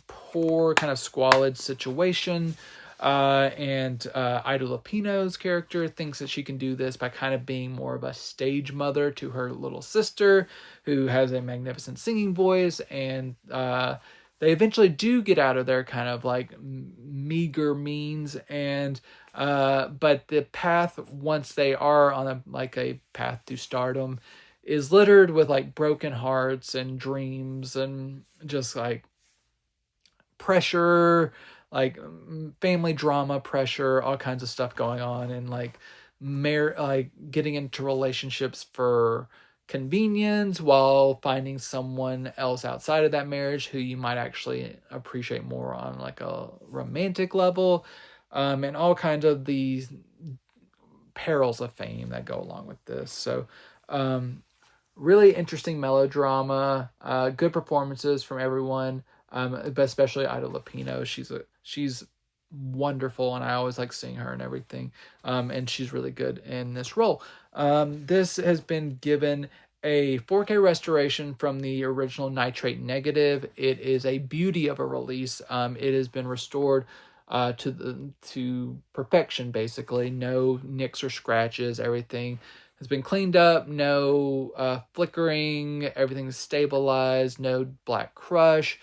poor, kind of squalid situation. And Ida Lupino's character thinks that she can do this by kind of being more of a stage mother to her little sister, who has a magnificent singing voice. And they eventually do get out of their kind of like meager means, and but the path, once they are on a path to stardom, is littered with like broken hearts and dreams and just like pressure, like family drama pressure, all kinds of stuff going on, and like getting into relationships for convenience while finding someone else outside of that marriage who you might actually appreciate more on like a romantic level, and all kinds of these perils of fame that go along with this. So really interesting melodrama, good performances from everyone, but especially Ida Lupino. She's wonderful, and I always like seeing her and everything, and she's really good in this role. This has been given a 4K restoration from the original nitrate negative. It is a beauty of a release. It has been restored to perfection, basically. No nicks or scratches. Everything has been cleaned up, no flickering, everything's stabilized, no black crush.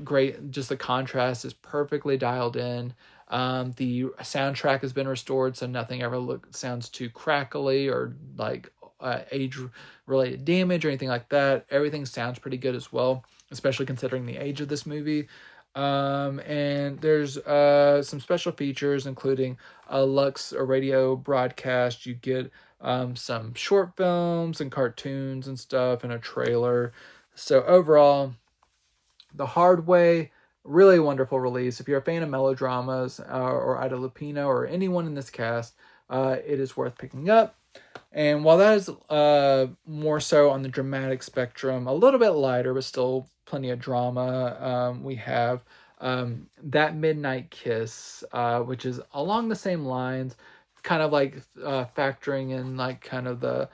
Great, just the contrast is perfectly dialed in. The soundtrack has been restored, so nothing ever sounds too crackly or like age-related damage or anything like that. Everything sounds pretty good as well, especially considering the age of this movie. And there's some special features, including a radio broadcast. You get some short films and cartoons and stuff, and a trailer. So overall, The Hard Way, really wonderful release. If you're a fan of melodramas or Ida Lupino or anyone in this cast, it is worth picking up. And while that is more so on the dramatic spectrum, a little bit lighter, but still plenty of drama, we have That Midnight Kiss, which is along the same lines, kind of like factoring in like kind of the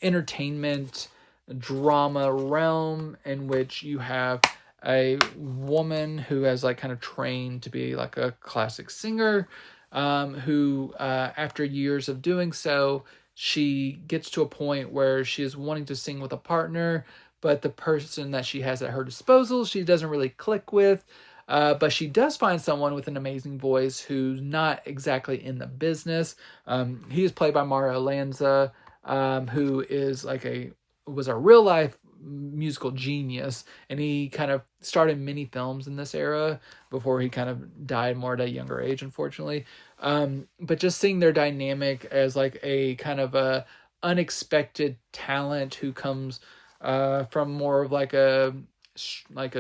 entertainment drama realm, in which you have a woman who has like kind of trained to be like a classic singer, who after years of doing so, she gets to a point where she is wanting to sing with a partner, but the person that she has at her disposal she doesn't really click with. But she does find someone with an amazing voice who's not exactly in the business. He is played by Mario Lanza, who is was a real life musical genius, and he kind of starred in many films in this era before he kind of died more at a younger age, unfortunately. But just seeing their dynamic as like a kind of a unexpected talent who comes from more of like a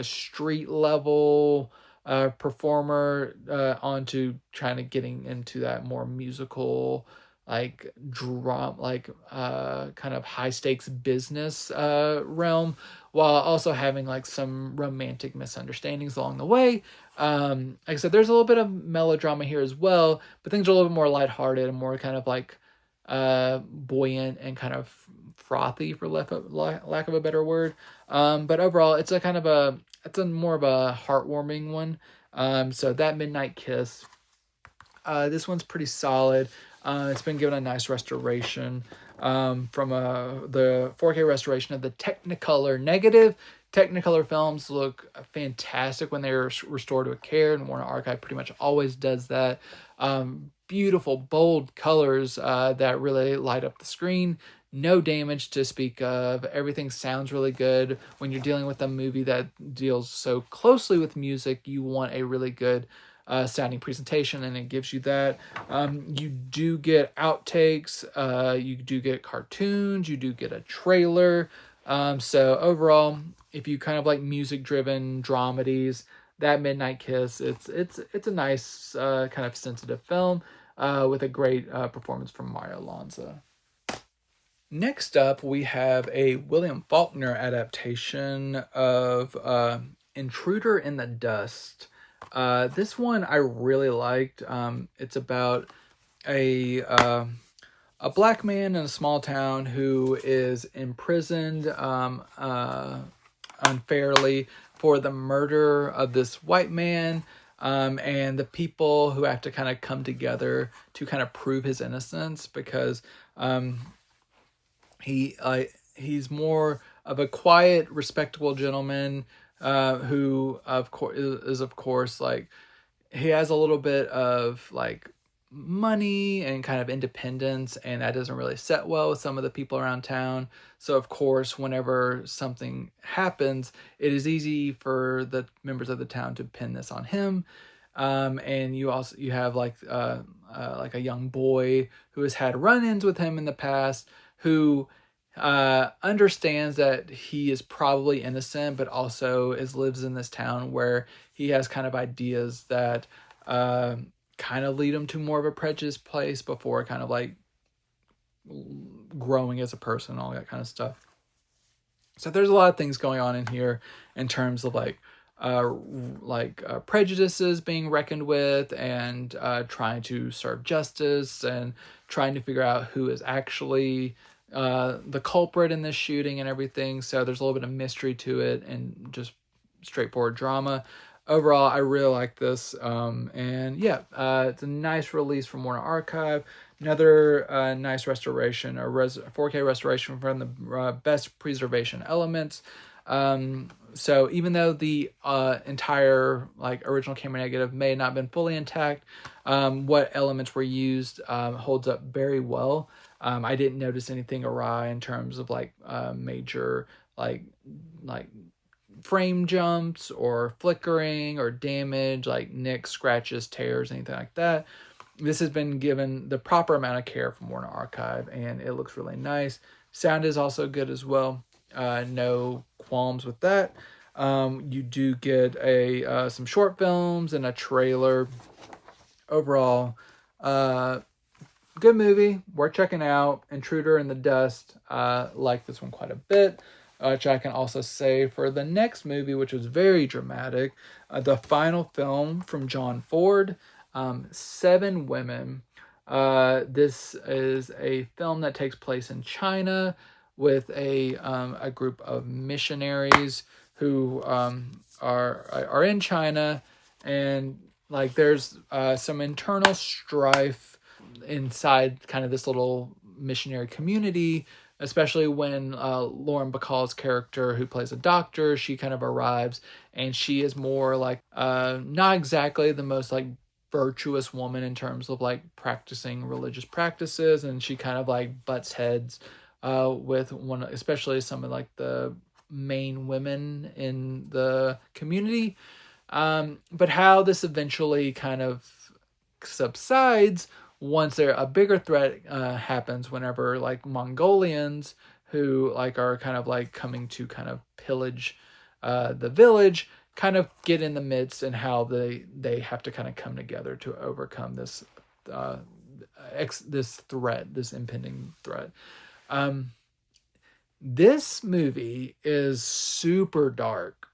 street level performer onto trying to getting into that more musical like drama, like kind of high stakes business realm, while also having like some romantic misunderstandings along the way. Like I said, there's a little bit of melodrama here as well, but things are a little bit more lighthearted and more kind of like buoyant and kind of frothy, for lack of a better word. But overall, it's a more of a heartwarming one. So That Midnight Kiss, this one's pretty solid. It's been given a nice restoration from the 4K restoration of the Technicolor negative. Technicolor films look fantastic when they're restored with care, and Warner Archive pretty much always does that. Beautiful, bold colors that really light up the screen. No damage to speak of. Everything sounds really good. When you're dealing with a movie that deals so closely with music, you want a really good sounding presentation, and it gives you that. You do get outtakes, you do get cartoons, you do get a trailer. So overall, if you kind of like music driven dramedies, That Midnight Kiss, it's a nice kind of sensitive film with a great performance from Mario Lanza. Next up, we have a William Faulkner adaptation of Intruder in the Dust. This one I really liked. It's about a black man in a small town who is imprisoned unfairly for the murder of this white man, and the people who have to kind of come together to kind of prove his innocence, because he's more of a quiet, respectable gentleman who of course like he has a little bit of like money and kind of independence, and that doesn't really set well with some of the people around town. So of course, whenever something happens, it is easy for the members of the town to pin this on him. And you have like a young boy who has had run-ins with him in the past, who understands that he is probably innocent, but also lives in this town where he has kind of ideas that kind of lead him to more of a prejudiced place before kind of like growing as a person, all that kind of stuff. So there's a lot of things going on in here in terms of prejudices being reckoned with, and trying to serve justice, and trying to figure out who is actually the culprit in this shooting and everything. So there's a little bit of mystery to it, and just straightforward drama. overall, I really like this. And yeah, it's a nice release from Warner Archive. Another nice restoration, 4K restoration from the best preservation elements. So even though the entire like original camera negative may not have been fully intact, what elements were used holds up very well. I didn't notice anything awry in terms of like major like frame jumps or flickering or damage, like nicks, scratches, tears, anything like that. This has been given the proper amount of care from Warner Archive, and it looks really nice. Sound is also good as well. No qualms with that. You do get some short films and a trailer. Overall, good movie, worth checking out. Intruder in the Dust, like this one quite a bit. Which I can also say for the next movie, which was very dramatic, the final film from John Ford, Seven Women. This is a film that takes place in China with a group of missionaries who are in China, and like there's some internal strife inside kind of this little missionary community, especially when Lauren Bacall's character, who plays a doctor, she kind of arrives, and she is more like not exactly the most like virtuous woman in terms of like practicing religious practices, and she kind of like butts heads with one, especially some of like the main women in the community. But how this eventually kind of subsides once a bigger threat happens, whenever like Mongolians who like are kind of like coming to kind of pillage the village kind of get in the midst, and how they have to kind of come together to overcome this this impending threat. This movie is super dark.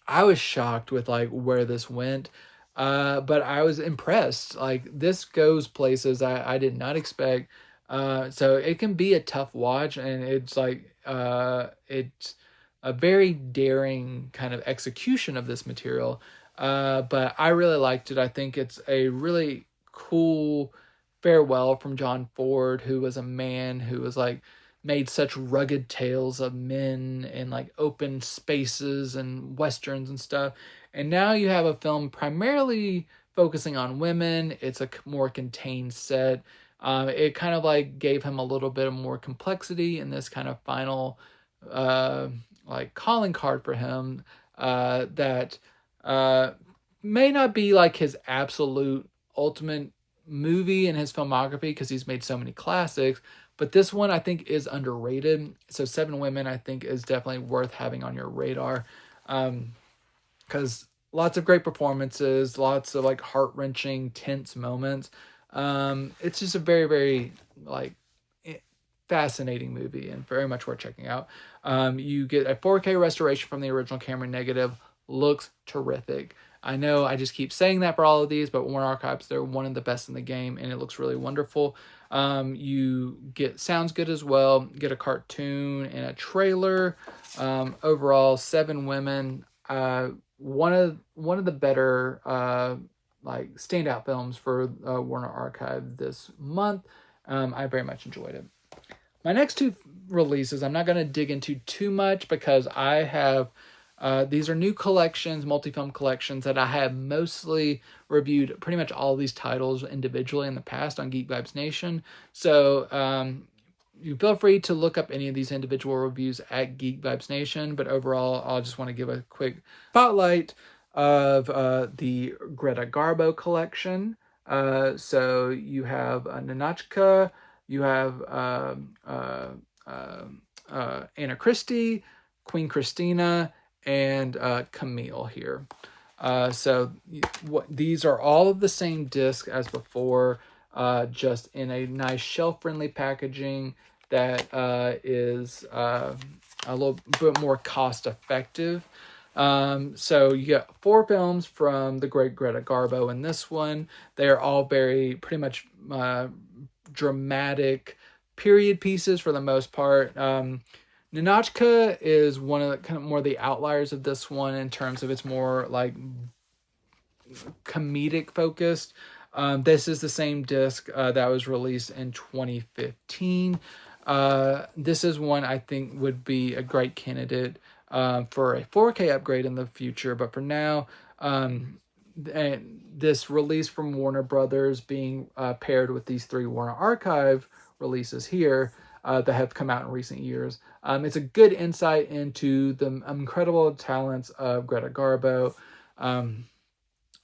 I was shocked with like where this went. But I was impressed. Like this goes places I did not expect. So it can be a tough watch, and it's like it's a very daring kind of execution of this material. But I really liked it. I think it's a really cool farewell from John Ford, who was a man who was like made such rugged tales of men and like open spaces and westerns and stuff. And now you have a film primarily focusing on women. It's a more contained set. It kind of like gave him a little bit of more complexity in this kind of final like calling card for him that may not be like his absolute ultimate movie in his filmography, because he's made so many classics. But this one I think is underrated. So Seven Women I think is definitely worth having on your radar. Because lots of great performances, lots of like heart-wrenching, tense moments. It's just a very, very like fascinating movie, and very much worth checking out. You get a 4K restoration from the original camera negative. Looks terrific. I know I just keep saying that for all of these, but Warner Archives, they're one of the best in the game, and it looks really wonderful. You get sounds good as well. Get a cartoon and a trailer. Overall, Seven Women. One of the better like standout films for Warner Archive this month. I very much enjoyed it. My next two releases, I'm not going to dig into too much, because I have these are new collections, multi-film collections, that I have mostly reviewed pretty much all of these titles individually in the past on Geek Vibes Nation. So you feel free to look up any of these individual reviews at Geek Vibes Nation, but overall, I'll just want to give a quick spotlight of the Greta Garbo collection. So you have Nanachka, you have Anna Christie, Queen Christina, and Camille here. So these are all of the same disc as before, just in a nice shelf-friendly packaging that is a little bit more cost-effective. So you get 4 films from the great Greta Garbo in this one. They are all very pretty much dramatic period pieces for the most part. Ninotchka is one of the kind of more the outliers of this one in terms of it's more like comedic focused. This is the same disc that was released in 2015. This is one I think would be a great candidate for a 4K upgrade in the future. But for now, and this release from Warner Brothers being paired with these 3 Warner Archive releases here that have come out in recent years. It's a good insight into the incredible talents of Greta Garbo.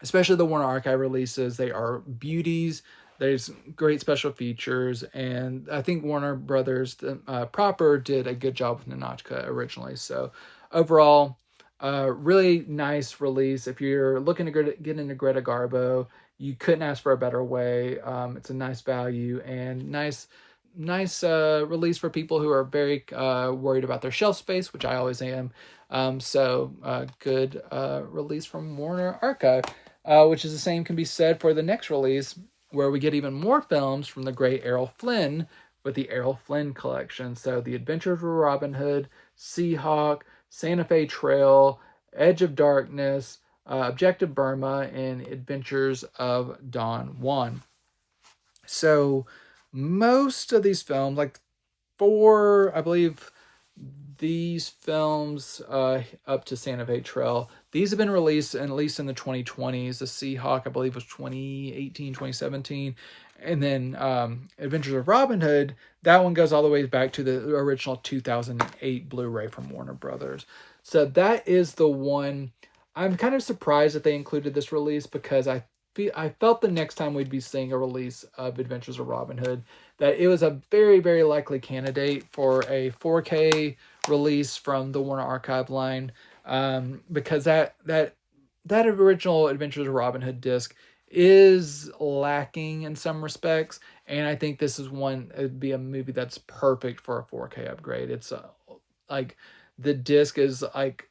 Especially the Warner Archive releases, they are beauties. There's great special features, and I think Warner Brothers proper did a good job with Ninotchka originally. So overall, really nice release. If you're looking to get into Greta Garbo, you couldn't ask for a better way. It's a nice value and nice release for people who are very worried about their shelf space, which I always am. So good release from Warner Archive. Which is the same can be said for the next release, where we get even more films from the great Errol Flynn with the Errol Flynn collection. So The Adventures of Robin Hood, Seahawk, Santa Fe Trail, Edge of Darkness, Objective Burma, and Adventures of Don Juan. So most of these films, like 4, I believe, these films up to Santa Fe Trail, these have been released at least in the 2020s. The Seahawk, I believe, was 2018, 2017. And then Adventures of Robin Hood, that one goes all the way back to the original 2008 Blu-ray from Warner Brothers. So that is the one. I'm kind of surprised that they included this release, because I felt the next time we'd be seeing a release of Adventures of Robin Hood, that it was a very, very likely candidate for a 4K release from the Warner Archive line, because that original Adventures of Robin Hood disc is lacking in some respects, and I think this is one. It'd be a movie that's perfect for a 4K upgrade. It's like the disc is like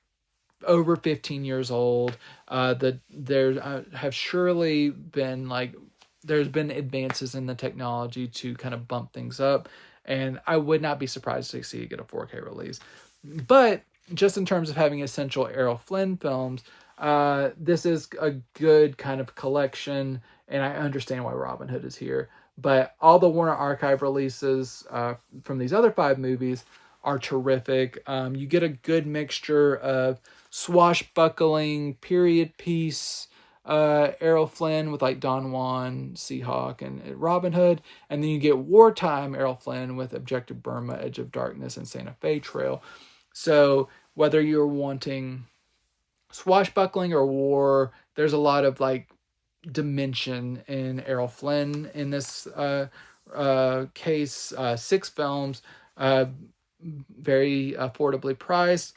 over 15 years old. There have surely been there's been advances in the technology to kind of bump things up, and I would not be surprised to see it get a 4K release. But just in terms of having essential Errol Flynn films, this is a good kind of collection, and I understand why Robin Hood is here. But all the Warner Archive releases from these other 5 movies are terrific. You get a good mixture of swashbuckling period piece Errol Flynn with like Don Juan, Seahawk, and Robin Hood, and then you get wartime Errol Flynn with Objective Burma, Edge of Darkness, and Santa Fe Trail. So whether you're wanting swashbuckling or war, there's a lot of like dimension in Errol Flynn in this case. 6 films, very affordably priced,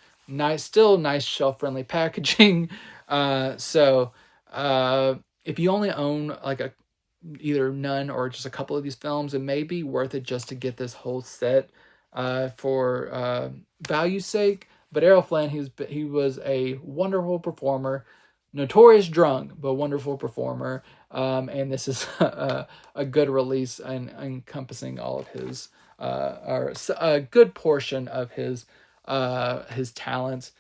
still nice shelf-friendly packaging. So if you only own like either none or just a couple of these films, it may be worth it just to get this whole set for value's sake. But Errol Flynn, he was a wonderful performer, notorious drunk, but wonderful performer. And this is a good release and encompassing all of his, or a good portion of his talents.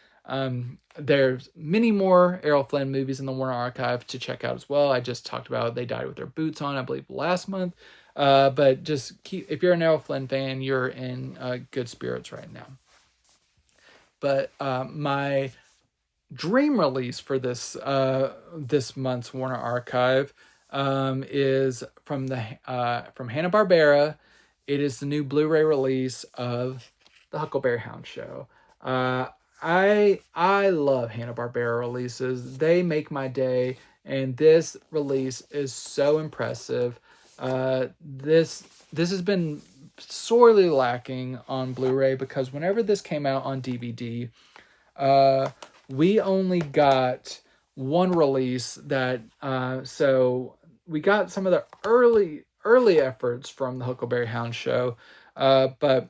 There's many more Errol Flynn movies in the Warner Archive to check out as well. I just talked about They Died with Their Boots On, I believe, last month. But just if you're an Errol Flynn fan, you're in good spirits right now. But my dream release for this month's Warner Archive is from Hanna-Barbera. It is the new Blu-ray release of the Huckleberry Hound show. I love Hanna-Barbera releases. They make my day, and this release is so impressive. This has been sorely lacking on Blu-ray, because whenever this came out on DVD, we only got one release that so we got some of the early efforts from the Huckleberry Hound show, but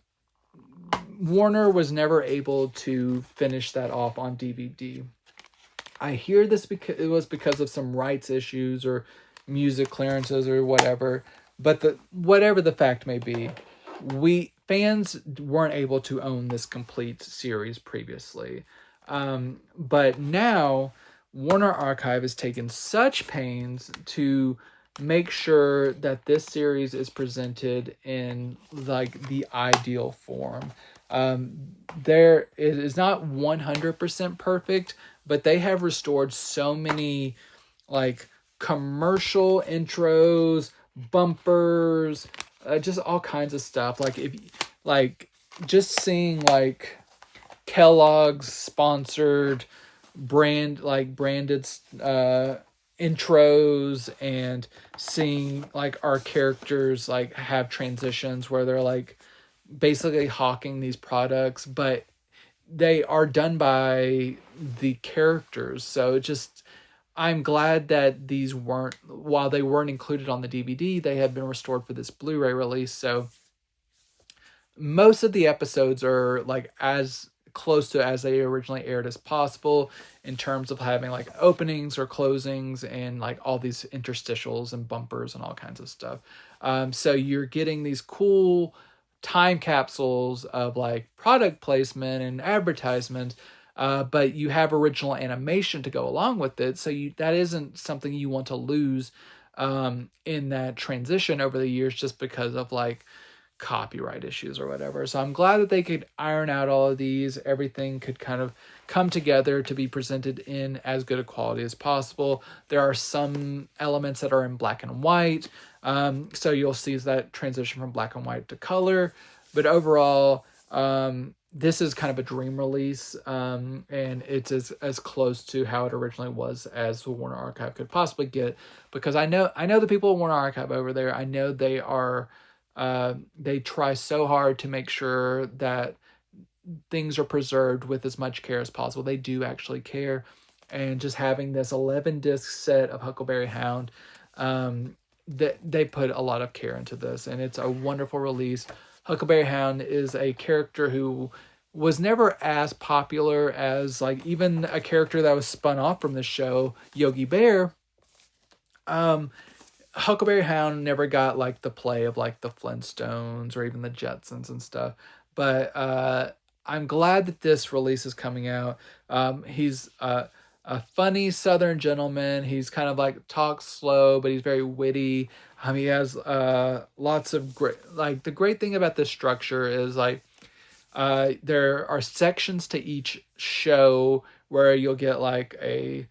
Warner was never able to finish that off on DVD. I hear this because it was because of some rights issues or music clearances or whatever. But whatever the fact may be, fans weren't able to own this complete series previously. But now Warner Archive has taken such pains to make sure that this series is presented in like the ideal form. There it is not 100% perfect, but they have restored so many like commercial intros, bumpers, just all kinds of stuff. Like if like just seeing like Kellogg's sponsored branded intros, and seeing like our characters like have transitions where they're like basically hawking these products, but they are done by the characters. So it just, I'm glad that these weren't, while they weren't included on the DVD, they have been restored for this Blu-ray release. So most of the episodes are like as close to as they originally aired as possible, in terms of having like openings or closings and like all these interstitials and bumpers and all kinds of stuff. So you're getting these cool time capsules of like product placement and advertisements, but you have original animation to go along with it. So that isn't something you want to lose in that transition over the years, just because of like copyright issues or whatever. So I'm glad that they could iron out all of these. Everything could kind of come together to be presented in as good a quality as possible. There are some elements that are in black and white. So you'll see that transition from black and white to color. But overall, this is kind of a dream release, and it's as close to how it originally was as the Warner Archive could possibly get. Because I know the people at Warner Archive over there, I know they are, they try so hard to make sure that things are preserved with as much care as possible. They do actually care. And just having this 11 disc set of Huckleberry Hound, they put a lot of care into this, and it's a wonderful release. Huckleberry Hound is a character who was never as popular as like even a character that was spun off from the show, Yogi Bear. Huckleberry Hound never got like the play of like the Flintstones or even the Jetsons and stuff. But I'm glad that this release is coming out. He's a funny Southern gentleman. He's kind of like talks slow, but he's very witty. He has lots of great, like the great thing about this structure is like there are sections to each show where you'll get like a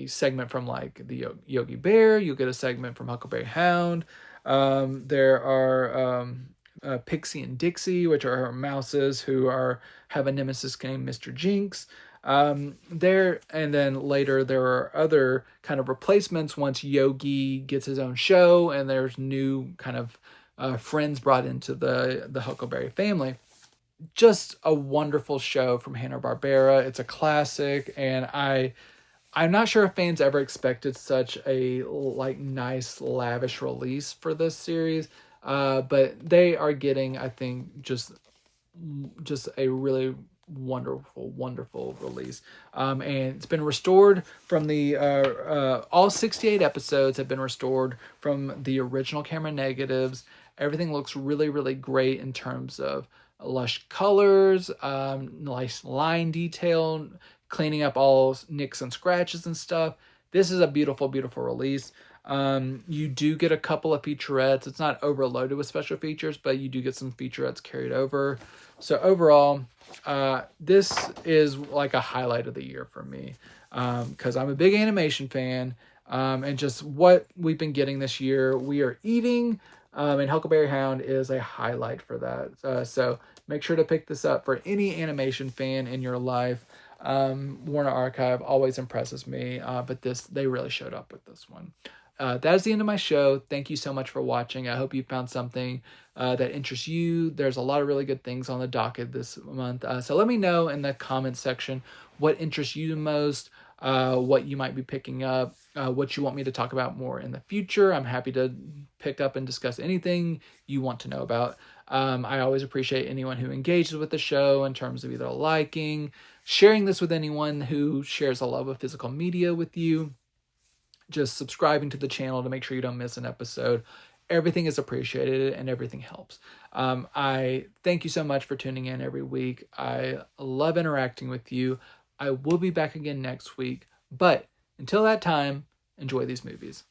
segment from like the Yogi Bear. You'll get a segment from Huckleberry Hound. There are Pixie and Dixie, which are mouses who have a nemesis named Mr. Jinx. There, and then later there are other kind of replacements once Yogi gets his own show, and there's new kind of friends brought into the Huckleberry family. Just a wonderful show from Hanna-Barbera. It's a classic, and I'm not sure if fans ever expected such a like nice lavish release for this series, but they are getting, I think, just a really wonderful release. And it's been restored from the all 68 episodes have been restored from the original camera negatives. Everything looks really great in terms of lush colors, nice line detail, cleaning up all nicks and scratches and stuff. This is a beautiful release. You do get a couple of featurettes. It's not overloaded with special features, but you do get some featurettes carried over. So overall, this is like a highlight of the year for me, because I'm a big animation fan, and just what we've been getting this year, we are eating, and Huckleberry Hound is a highlight for that. So make sure to pick this up for any animation fan in your life. Warner Archive always impresses me, but they really showed up with this one. That is the end of my show. Thank you so much for watching. I hope you found something that interests you. There's a lot of really good things on the docket this month. So let me know in the comments section what interests you the most, what you might be picking up, what you want me to talk about more in the future. I'm happy to pick up and discuss anything you want to know about. I always appreciate anyone who engages with the show in terms of either liking, sharing this with anyone who shares a love of physical media with you, just subscribing to the channel to make sure you don't miss an episode. everything is appreciated and everything helps. I thank you so much for tuning in every week. I love interacting with you. I will be back again next week, but until that time, enjoy these movies.